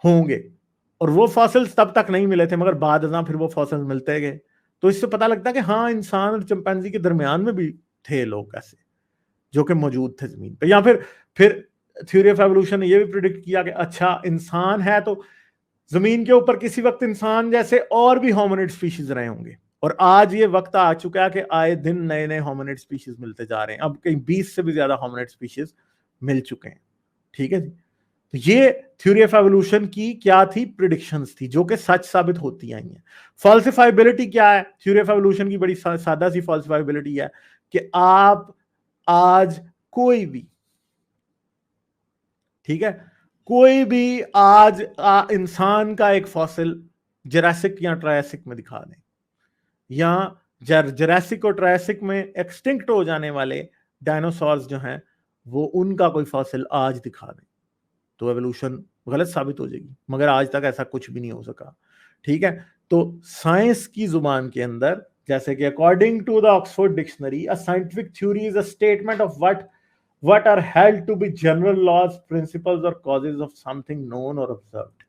होंगे, और वो फॉसिल्स तब तक नहीं मिले थे, मगर बाद में फिर वो फॉसिल्स मिलते गए। तो इससे पता लगता है कि हाँ इंसान और चिंपैंजी के दरमियान में भी थे लोग ऐसे जो कि मौजूद थे जमीन पे। या फिर थ्योरी ऑफ एवोल्यूशन ने यह भी प्रिडिक्ट किया कि अच्छा इंसान है तो जमीन के ऊपर किसी वक्त इंसान जैसे और भी होमिनिड स्पीशीज रहे होंगे, और आज ये वक्त आ चुका है कि आए दिन नए नए होमिनिड स्पीशीज मिलते जा रहे हैं। अब कहीं 20 से भी ज्यादा होमिनिड स्पीशीज मिल चुके हैं। ठीक है जी, तो ये थ्योरी ऑफ एवोल्यूशन की क्या थी, प्रिडिक्शंस थी जो कि सच साबित होती आई हैं। फॉल्सिफाइबिलिटी क्या है, थ्योरी ऑफ एवोल्यूशन की बड़ी सादा सी फॉल्सिफाइबिलिटी है कि आप आज कोई भी, ठीक है, कोई भी आज इंसान का एक फॉसिल जुरासिक या ट्रायसिक में दिखा दें, या जुरासिक और ट्रायसिक में एक्सटिंक्ट हो जाने वाले डायनासोर्स जो हैं वो उनका कोई फॉसिल आज दिखा दें, तो एवोल्यूशन गलत साबित हो जाएगी। मगर आज तक ऐसा कुछ भी नहीं हो सका। ठीक है, तो साइंस की जुबान के अंदर, जैसे कि according to the Oxford dictionary, a scientific theory is a statement of what are held to be general laws, principles or causes of something known or observed।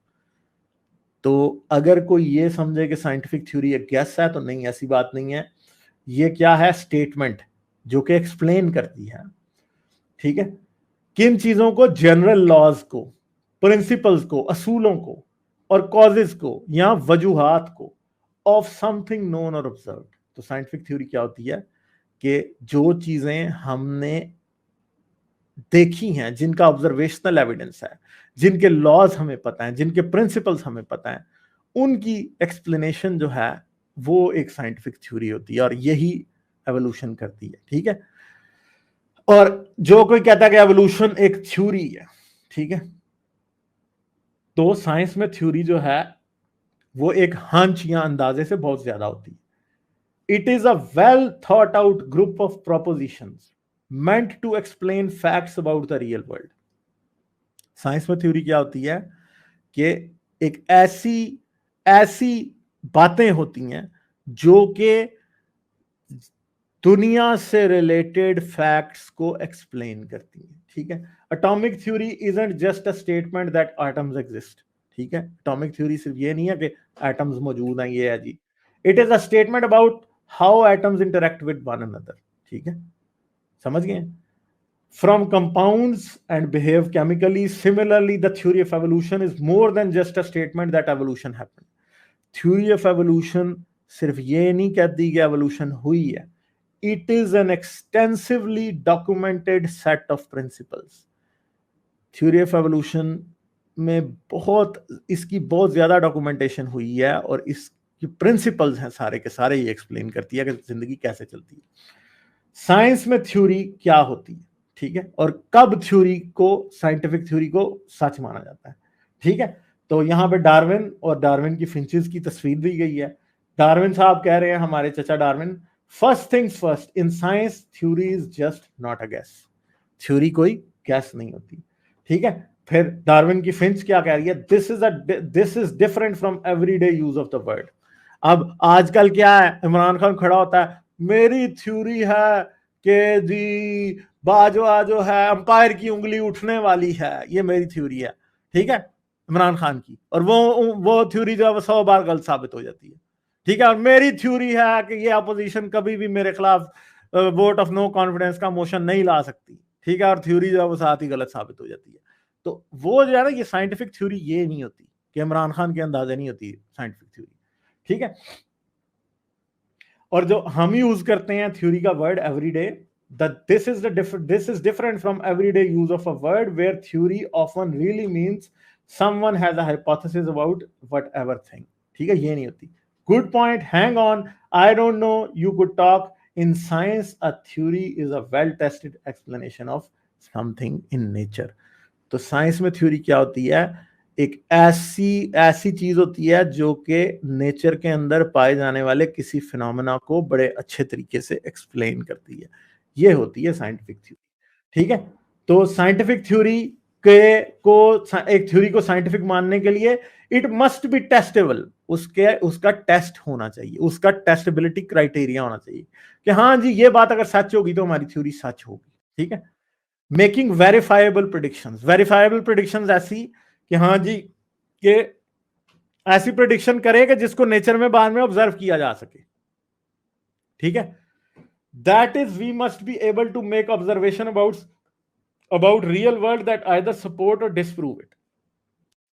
तो अगर कोई ये समझे कि साइंटिफिक थ्योरी एक गैस है, तो नहीं, ऐसी बात नहीं है। ये क्या है, स्टेटमेंट जो कि एक्सप्लेन करती है, ठीक है, किन चीजों को, जनरल लॉज को, प्रिंसिपल्स को, असूलों को, और कॉजेज को या वजूहात को, ऑफ समथिंग नोन और ऑब्जर्व्ड। तो साइंटिफिक थ्योरी क्या होती है कि जो चीजें हमने देखी हैं, जिनका ऑब्जर्वेशनल एविडेंस है, जिनके लॉज हमें पता है, जिनके प्रिंसिपल्स हमें पता है, उनकी एक्सप्लेनेशन जो है वो एक साइंटिफिक थ्योरी होती है, और यही एवोल्यूशन करती है। ठीक है, और जो कोई कहता है कि एवोल्यूशन एक थ्योरी है, ठीक है, तो साइंस में थ्योरी जो है वो एक हंच या अंदाजे से बहुत ज्यादा होती है। It is a well thought out group of propositions meant to explain facts about the real world। Science में थ्योरी क्या होती है कि एक ऐसी ऐसी बातें होती हैं जो कि दुनिया से रिलेटेड फैक्ट्स को एक्सप्लेन करती हैं। ठीक है, atomic theory isn't just a statement that atoms exist. ठीक है, एटॉमिक थ्योरी सिर्फ ये नहीं है कि एटम्स मौजूद हैं, ये है जी। It is a statement about how atoms interact with one another. ठीक है, समझ गए। from compounds and behave chemically. Similarly, the theory of evolution is more than just a statement that evolution happened. Theory of evolution सिर्फ ये नहीं कहती कि evolution हुई है. It is an extensively documented set of principles. Theory of evolution में इसकी बहुत ज्यादा डॉक्यूमेंटेशन हुई है और इसकी प्रिंसिपल्स हैं सारे के सारे ये एक्सप्लेन करती है कि जिंदगी कैसे चलती है. साइंस में थ्योरी क्या होती है, ठीक है, और कब थ्योरी को, साइंटिफिक थ्योरी को सच माना जाता है, ठीक है. तो यहाँ पे डार्विन और डार्विन की फिंचेस की तस्वीर दी गई है. डार्विन साहब कह रहे हैं, हमारे चचा Darwin, first things first, in science theory is just not a gas. Theory कोई गैस नहीं होती, ठीक है. फिर डार्विन की फिंच क्या कह रही है, this is different from everyday use of the word. अब आजकल क्या है, इमरान खान खड़ा होता है, मेरी थ्योरी है कि जी बाजवा जो है अंपायर की उंगली उठने वाली है, ये मेरी थ्योरी है, ठीक है, इमरान खान की. और वो थ्योरी जो है 100 बार गलत साबित हो जाती है, ठीक है. और मेरी थ्योरी है कि ये अपोजिशन कभी भी मेरे खिलाफ वोट ऑफ नो कॉन्फिडेंस का मोशन नहीं ला सकती, ठीक है. और थ्योरी जो है वो साथ ही गलत साबित हो जाती है. तो वो जो है ना, ये साइंटिफिक थ्योरी ये नहीं होती कि इमरान खान के अंदाजे नहीं होती साइंटिफिक थ्योरी, ठीक है. और जो हम यूज करते हैं थ्योरी का word everyday, this is different from everyday use of a word where theory often really means someone has a hypothesis about whatever thing, ठीक है, ये नहीं होती. Good point, hang on, I don't know, you could talk. In science, a theory is a well-tested explanation of something in nature. तो साइंस में थ्योरी क्या होती है, एक ऐसी चीज होती है जो कि नेचर के अंदर पाए जाने वाले किसी फिनोमेना को बड़े अच्छे तरीके से एक्सप्लेन करती है. ये होती है साइंटिफिक थ्योरी, ठीक है. तो साइंटिफिक थ्योरी एक थ्योरी को साइंटिफिक मानने के लिए इट मस्ट बी टेस्टेबल, उसका टेस्ट होना चाहिए, उसका टेस्टेबिलिटी क्राइटेरिया होना चाहिए कि हाँ जी ये बात अगर सच होगी तो हमारी थ्योरी सच होगी, ठीक है. मेकिंग वेरीफाइबल प्रेडिक्शंस ऐसी कि हाँ जी कि ऐसी प्रेडिक्शन करे कि जिसको नेचर में बाद में ऑब्जर्व किया जा सके, ठीक है. That is we must be able to make observation about real world that either support और डिसप्रूव इट.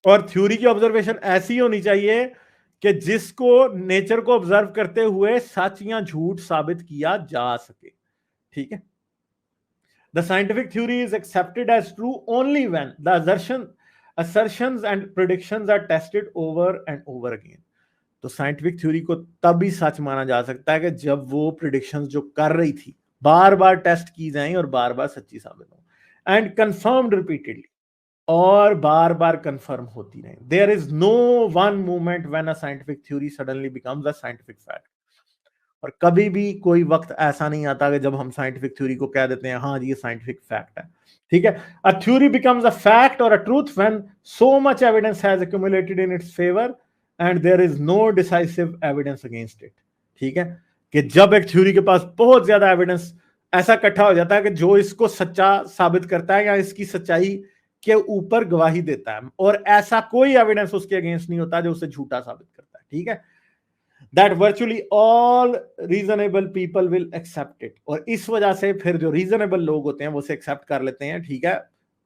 और थ्योरी की ऑब्जर्वेशन ऐसी होनी चाहिए कि जिसको नेचर को ऑब्जर्व करते हुए सच या झूठ साबित किया जा सके, ठीक है. The scientific theory is accepted as true only when the assertions and predictions are tested over and over again. तो साइंटिफिक थ्योरी को तभी सच माना जा सकता है कि जब वो प्रिडिक्शंस जो कर रही थी बार बार टेस्ट की जाएं और बार बार सच्ची साबित हो, एंड कंफर्म्ड रिपीटेडली, और बार बार कंफर्म होती रहे. There is no one moment when a scientific theory suddenly becomes a scientific fact. और कभी भी कोई वक्त ऐसा नहीं आता कि जब हम साइंटिफिक थ्योरी को कह देते हैं हाँ जी ये साइंटिफिक फैक्ट है, ठीक है. A theory becomes a fact और a truth when so much evidence has accumulated in its favour and there is no decisive evidence against it, ठीक है. कि जब एक थ्योरी के पास बहुत ज्यादा एविडेंस ऐसा इकट्ठा हो जाता है कि जो इसको सच्चा साबित करता है या इसकी सच्चाई के ऊपर गवाही देता है, और ऐसा कोई एविडेंस उसके अगेंस्ट नहीं होता जो उसे झूठा साबित करता है, ठीक है. That virtually all reasonable people will accept it. और इस वजह से फिर जो reasonable लोग होते हैं वो उसे accept कर लेते हैं, ठीक है.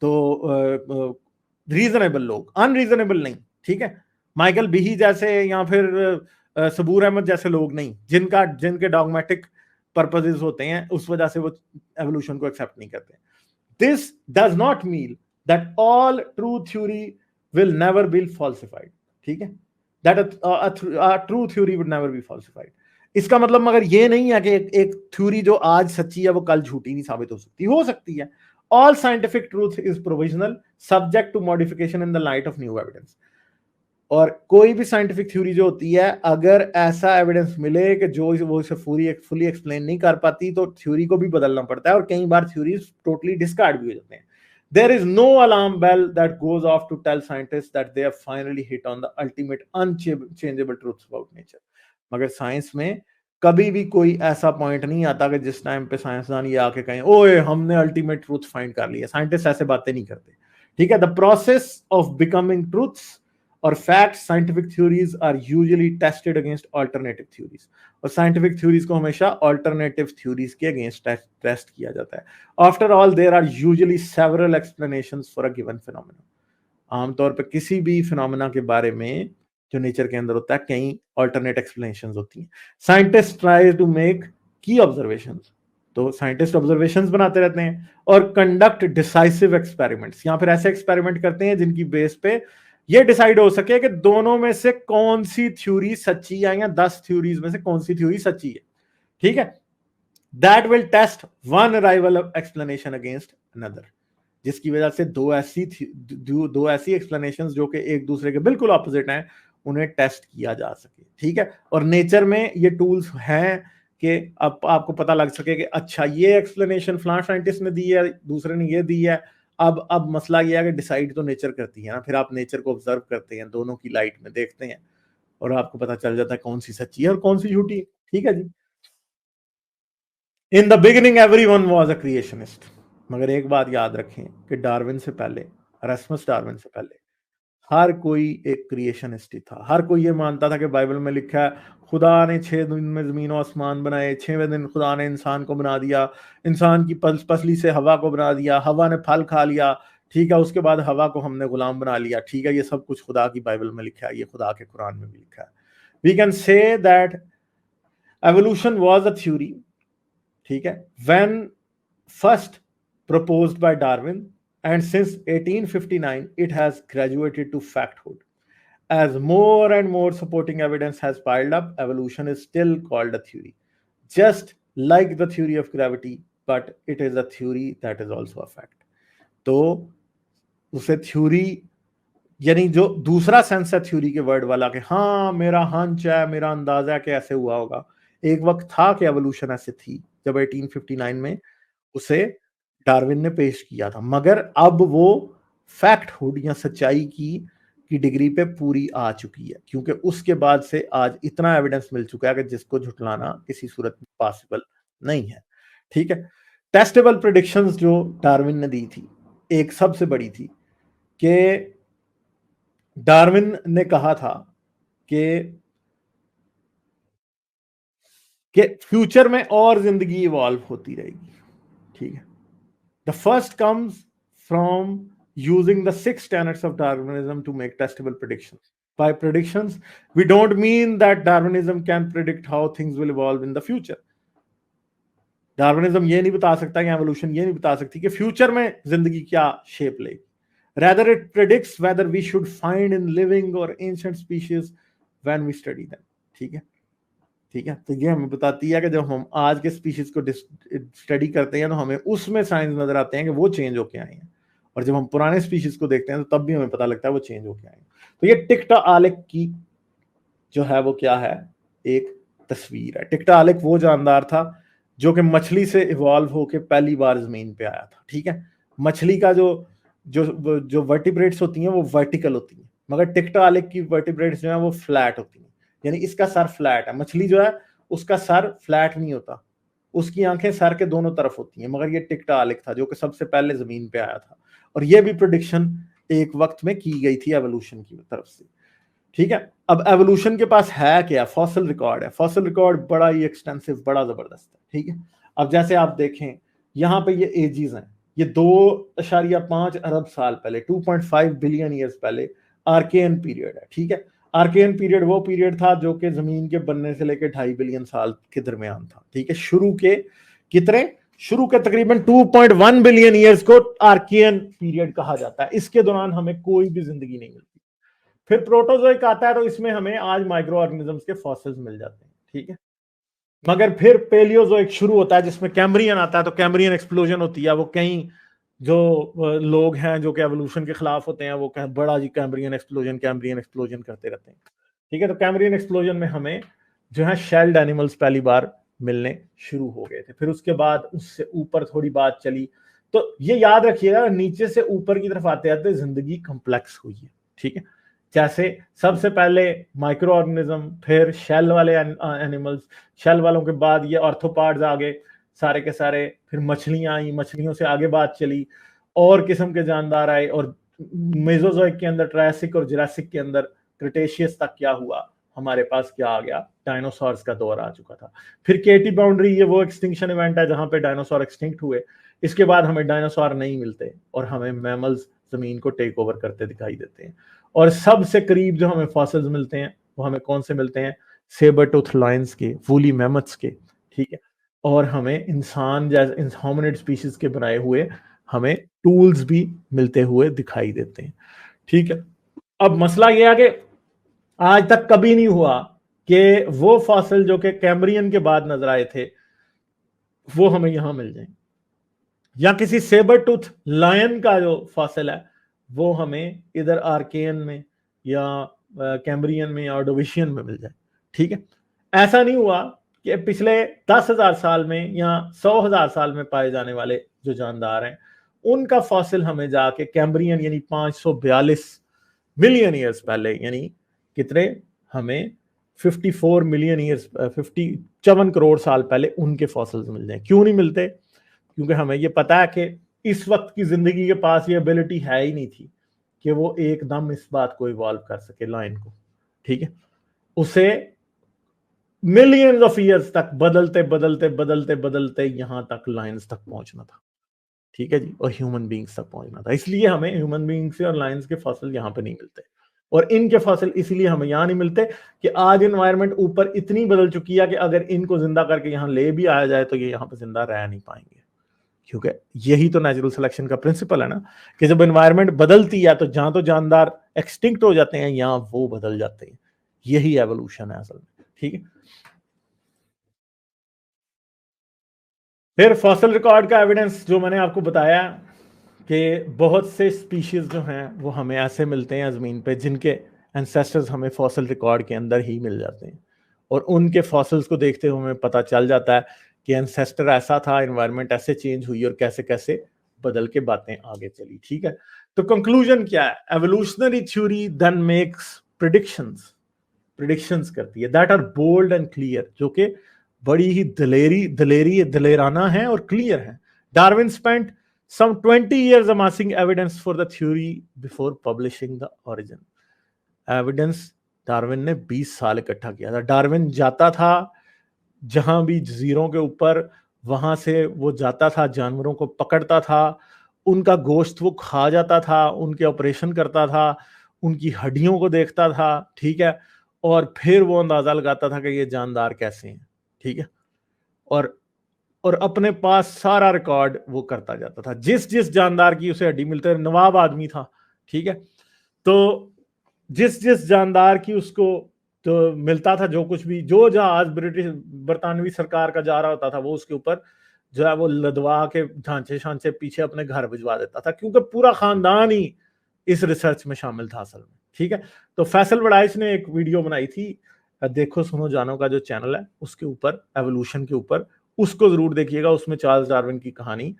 तो reasonable लोग, unreasonable नहीं, ठीक है. माइकल बीही जैसे या फिर सबूर अहमद जैसे लोग नहीं, जिनके डॉगमेटिक पर्पसेस होते हैं, उस वजह से वो एवोल्यूशन को एक्सेप्ट नहीं करते. This does not mean that all true theory will never be falsified, ठीक है. That a true theory would never be falsified. इसका मतलब मगर ये नहीं है कि एक थ्योरी जो आज सच्ची है वो कल झूठी नहीं साबित हो सकती है. All scientific truth is provisional, subject to modification in the light of new evidence. और कोई भी साइंटिफिक थ्योरी जो होती है, अगर ऐसा एविडेंस मिले कि जो वो इसे फुली एक्सप्लेन नहीं कर पाती तो थ्योरी को भी बदलना पड़ता है, और कई बार थ्योरीज टोटली डिस्कार्ड भी हो जाते हैं. There is no alarm bell that goes off to tell scientists that they have finally hit on the ultimate unchangeable truths about nature. मगर साइंस में कभी भी कोई ऐसा पॉइंट नहीं आता कि जिस टाइम पे साइंसदान ये आके कहें ओए हमने अल्टीमेट ट्रूथ फाइंड कर लिया. साइंटिस्ट ऐसे बातें नहीं करते, ठीक है. The process of becoming truths और fact scientific theories are usually tested against alternative theories, और साइंटिफिक थ्योरीज को हमेशा अल्टरनेटिव थ्योरीज के अगेंस्ट टेस्ट किया जाता है. After all there are usually several explanations for a given phenomena. आमतौर पर किसी भी फिनोमेना के बारे में जो नेचर के अंदर होता है कई अल्टरनेट एक्सप्लेनेशंस होती हैं. साइंटिस्ट ट्राई टू मेक की ऑब्जर्वेशंस, तो साइंटिस्ट ऑब्जर्वेशंस बनाते रहते हैं और कंडक्ट डिसाइसिव एक्सपेरिमेंट्स, या फिर ऐसे एक्सपेरिमेंट करते हैं जिनकी बेस पे ये डिसाइड हो सके कि दोनों में से कौन सी थ्योरी सच्ची है, या 10 थ्योरीज में से कौन सी थ्योरी सच्ची है. ठीक है, that will test one arrival of explanation against another, जिसकी वजह से दो ऐसी एक्सप्लेनेशंस जो कि एक दूसरे के बिल्कुल ऑपोजिट हैं उन्हें टेस्ट किया जा सके. ठीक है, और नेचर में ये टूल्स हैं कि अब आपको पता लग सके कि अच्छा ये एक्सप्लेनेशन फलां साइंटिस्ट ने दी है, दूसरे ने ये दी है. अब मसला ये है कि डिसाइड तो नेचर करती है ना, फिर आप नेचर को ऑब्जर्व करते हैं, दोनों की लाइट में देखते हैं और आपको पता चल जाता है कौन सी सच्ची है और कौन सी झूठी है. ठीक है जी. In the beginning everyone was a creationist. मगर एक बात याद रखें कि डार्विन से पहले, एरस्मस डार्विन से पहले हर कोई एक क्रिएशनिस्ट ही था. हर कोई ये मानता था कि बाइबल में लिखा है खुदा ने 6 दिन में जमीन और आसमान बनाए, 6वें दिन खुदा ने इंसान को बना दिया, इंसान की पसली से हवा को बना दिया, हवा ने फल खा लिया. ठीक है, उसके बाद हवा को हमने गुलाम बना लिया. ठीक है, ये सब कुछ खुदा की बाइबल में लिखा है, ये खुदा के कुरान में भी लिखा है. We can say that evolution was a theory. ठीक है, when first proposed by Darwin, and since 1859 it has graduated to facthood. As more and more supporting evidence has piled up, evolution is still called a theory, just like the theory of gravity, but it is a theory that is also a fact. तो उसे थ्योरी यानी जो दूसरा सेंस है थ्योरी के वर्ड वाला कि हाँ मेरा हंच है, मेरा अंदाजा है कि ऐसे हुआ होगा. एक वक्त था कि एवोल्यूशन ऐसे थी जब 1859 में उसे डार्विन ने पेश किया था, मगर अब वो फैक्टहुड या सच्चाई की डिग्री पे पूरी आ चुकी है, क्योंकि उसके बाद से आज इतना एविडेंस मिल चुका है कि जिसको झुटलाना किसी सूरत में पॉसिबल नहीं है. ठीक है, टेस्टेबल प्रेडिक्शंस जो डार्विन ने दी थी, एक सबसे बड़ी थी कि डार्विन ने कहा था कि फ्यूचर में और जिंदगी इवॉल्व होती रहेगी. ठीक है, the first comes from using the 6 tenets of Darwinism to make testable predictions. By predictions, we don't mean that Darwinism can predict how things will evolve in the future. Darwinism ये नहीं बता सकता कि evolution ये नहीं बता सकती कि फ्यूचर में जिंदगी क्या शेप लेगी. Rather, it predicts whether we should find in living or ancient species when we study them. ठीक है, ठीक है, तो ये हमें बताती है कि जब हम आज के स्पीशीज को स्टडी करते हैं तो हमें उसमें साइंस नजर आते हैं कि वो चेंज होके आए हैं, और जब हम पुराने स्पीशीज को देखते हैं तो तब भी हमें पता लगता है वो चेंज होके आए हैं. तो ये टिक्टालेक की जो है वो क्या है, एक तस्वीर है. टिक्टालेक वो जानदार था जो कि मछली से इवॉल्व होके पहली बार जमीन पे आया था. ठीक है, मछली का जो जो जो वर्टिब्रेट्स होती हैं वो वर्टिकल होती हैं, मगर टिक्टालेक की वर्टिब्रेट्स जो है वो फ्लैट होती हैं. यानी इसका सर फ्लैट है. मछली जो है उसका सर फ्लैट नहीं होता, उसकी आंखें सर के दोनों तरफ होती हैं. मगर ये टिक्टालेक था जो कि सबसे पहले जमीन पे आया था, और ये भी प्रेडिक्शन एक वक्त में की गई थी एवोल्यूशन की तरफ से. ठीक है, अब एवोल्यूशन के पास है क्या, फॉसिल रिकॉर्ड है. फॉसिल रिकॉर्ड बड़ा ही एक्सटेंसिव, बड़ा जबरदस्त है. ठीक है, अब जैसे आप देखें यहाँ पे ये एजेस हैं, ये 2.5 अरब साल पहले, 2.5 बिलियन ईयर्स पहले आर्केन पीरियड है. ठीक है, आर्केन पीरियड वो पीरियड था जो कि जमीन के बनने से लेकर 2.5 बिलियन साल के दरमियान था. ठीक है, शुरू के तकरीबन 2.1 बिलियन ईयर्स को आर्कियन पीरियड कहा जाता है. इसके दौरान हमें कोई भी जिंदगी नहीं मिलती. फिर प्रोटोजोइक आता है तो इसमें हमें आज माइक्रो ऑर्गेनिजम्स के फॉसिल्स मिल जाते हैं. ठीक है, मगर फिर पेलियोजोइक शुरू होता है जिसमें कैम्ब्रियन आता है. तो कैम्ब्रियन एक्सप्लोजन होती है. वो कई जो लोग हैं जो कि एवोल्यूशन के खिलाफ होते हैं वो बड़ा जी कैम्ब्रियन एक्सप्लोजन करते रहते हैं. ठीक है, तो कैम्ब्रियन एक्सप्लोजन में हमें जो है शेल्ड एनिमल्स पहली बार मिलने शुरू हो गए थे. फिर उसके बाद उससे ऊपर थोड़ी बात चली. तो ये याद रखिएगा, नीचे से ऊपर की तरफ आते आते जिंदगी कॉम्प्लेक्स हुई है. ठीक है, जैसे सबसे पहले माइक्रो ऑर्गेनिज्म, फिर शेल वाले एनिमल्स, शेल वालों के बाद ये ऑर्थोपॉड्स आ गए सारे के सारे, फिर मछलियां आई, मछलियों से आगे बात चली, और किस्म के जानदार आए, और मेसोजोइक के अंदर, ट्रायसिक और जुरासिक के अंदर, क्रिटेशियस तक क्या हुआ, हमारे पास क्या आ गया, डायनासोर्स का दौर आ चुका था। फिर केटी बाउंड्री, ये वो एक्सटिंक्शन इवेंट है जहां पे डायनासोर एक्सटिंक्ट हुए। इसके बाद हमें डायनासोर नहीं मिलते और हमें मैमल्स जमीन को टेक ओवर करते दिखाई देते हैं। और सबसे करीब जो हमें फॉसिल्स मिलते हैं वो हमें कौन से मिलते हैं, सेबर टूथ लायंस के, वूली मैमथ्स के, ठीक है। और हमें इंसान जैसे होमिनिड स्पीशीज के बनाए हुए हमें टूल्स भी मिलते हुए दिखाई देते हैं, ठीक है। अब मसला यह है कि आज तक कभी नहीं हुआ कि वो फॉसिल जो कि कैम्ब्रियन के बाद नजर आए थे वो हमें यहां मिल जाए, या किसी सेबर टूथ लायन का जो फॉसिल है वो हमें इधर आर्केन में या कैम्ब्रियन में या ऑर्डोविशियन में मिल जाए, ठीक है। ऐसा नहीं हुआ कि पिछले 10,000 साल में या 100,000 साल में पाए जाने वाले जो जानदार हैं उनका फॉसिल हमें जाके कैम्ब्रियन यानी 542 मिलियन ईयर्स पहले, यानी कितने, हमें 54 मिलियन ईयर्स, 57 करोड़ साल पहले उनके फॉसिल्स मिल जाए। क्यों नहीं मिलते? क्योंकि हमें ये पता है कि इस वक्त की जिंदगी के पास ये एबिलिटी है ही नहीं थी कि वो एकदम इस बात को इवॉल्व कर सके, लाइन को, ठीक है। उसे मिलियंस ऑफ ईयर्स तक बदलते बदलते बदलते बदलते यहां तक लाइंस तक पहुंचना था, ठीक है जी, और ह्यूमन बींग्स तक पहुंचना था। इसलिए हमें ह्यूमन बींग्स और लाइंस के फॉसिल यहां पे नहीं मिलते, और इनके फॉसिल इसलिए हमें यहां नहीं मिलते कि आज एनवायरनमेंट ऊपर इतनी बदल चुकी है कि अगर इनको जिंदा करके यहां ले भी आया जाए तो ये यहां पे जिंदा रह नहीं पाएंगे। क्योंकि यही तो नेचुरल सिलेक्शन का प्रिंसिपल है ना, कि जब एनवायरनमेंट बदलती है तो जहां तो जानदार एक्सटिंक्ट हो जाते हैं यहां वो बदल जाते हैं। यही एवोल्यूशन है असल में, ठीक है। फिर फॉसिल रिकॉर्ड का एविडेंस जो मैंने आपको बताया कि बहुत से स्पीशीज जो हैं वो हमें ऐसे मिलते हैं ज़मीन पे जिनके एंसेस्टर्स हमें फॉसिल रिकॉर्ड के अंदर ही मिल जाते हैं, और उनके फॉसिल्स को देखते हुए हमें पता चल जाता है कि एंसेस्टर ऐसा था, एनवायरनमेंट ऐसे चेंज हुई और कैसे कैसे बदल के बातें आगे चली, ठीक है। तो कंक्लूजन क्या है, evolutionary theory then makes predictions, predictions करती है that are bold and clear, जो कि बड़ी ही दिलेराना है और क्लियर है। Darwin spent some 20 years amassing evidence for the theory before publishing the origin. Evidence Darwin ने 20 साल इकट्ठा किया था। डार्विन जाता था जहां भी जजीरों के ऊपर, वहां से वो जाता था, जानवरों को पकड़ता था, उनका गोश्त वो खा जाता था, उनके ऑपरेशन करता था, उनकी हड्डियों को देखता था, ठीक है, और फिर वो अंदाजा लगाता था कि ये जानदार कैसे हैं, ठीक है। और अपने पास सारा रिकॉर्ड वो करता जाता था। जिस जिस जानदार की उसे हड्डी मिलते, नवाब आदमी था, ठीक है, तो जिस जिस जानदार की उसको तो मिलता था, जो कुछ भी, जो जहाज ब्रिटिश बरतानवी सरकार का जा रहा होता था वो उसके ऊपर जो है वो लदवा के ढांचे शांचे पीछे अपने घर भिजवा देता था, क्योंकि पूरा खानदान ही इस रिसर्च में शामिल था असल में, ठीक है। तो फैसल वडाइस ने एक वीडियो बनाई थी, देखो सुनो जानो का जो चैनल है उसके ऊपर, एवोल्यूशन के ऊपर, उसको जरूर देखिएगा। उसमें चार्ल्स डार्विन की कहानी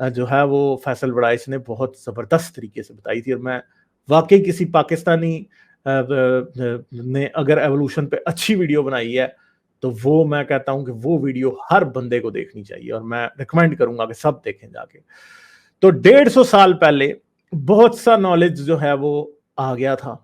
जो है वो फैसल वडाइस ने बहुत जबरदस्त तरीके से बताई थी, और मैं वाकई किसी पाकिस्तानी ने अगर एवोल्यूशन पे अच्छी वीडियो बनाई है तो वो मैं कहता हूं कि वो वीडियो हर बंदे को देखनी चाहिए, और मैं रिकमेंड करूंगा कि सब देखें जाके। तो 150 साल पहले बहुत सा नॉलेज जो है वो आ गया था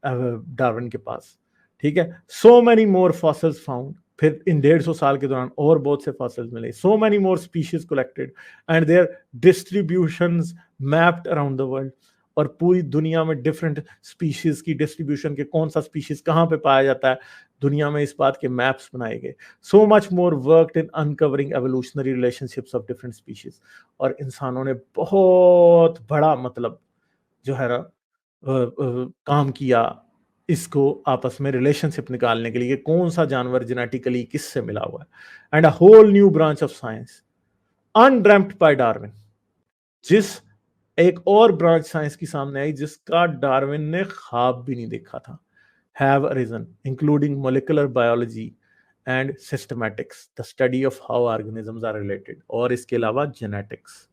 डार्विन के पास, ठीक है। सो मैनी मोर फॉसिल्स फाउंड, फिर इन 150 साल के दौरान और बहुत से फॉसिल्स मिले, so many more species collected and their distributions mapped around the world, और पूरी दुनिया में डिफरेंट स्पीशीज की डिस्ट्रीब्यूशन के, कौन सा स्पीशीज कहाँ पे पाया जाता है दुनिया में, इस बात के मैप्स बनाए गए। So much more worked in uncovering evolutionary relationships of different species, और इंसानों ने बहुत बड़ा मतलब जो है ना काम किया इसको आपस में रिलेशनशिप निकालने के लिए, कौन सा जानवर जेनेटिकली किससे मिला हुआ है। And a whole new branch of science undreamt by Darwin, जिस एक और ब्रांच साइंस की सामने आई जिसका डार्विन ने ख्वाब भी नहीं देखा था, have arisen including molecular biology and systematics, the study of how organisms are related, और इसके अलावा जेनेटिक्स,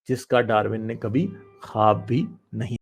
जिसका डार्विन ने कभी ख्वाब भी नहीं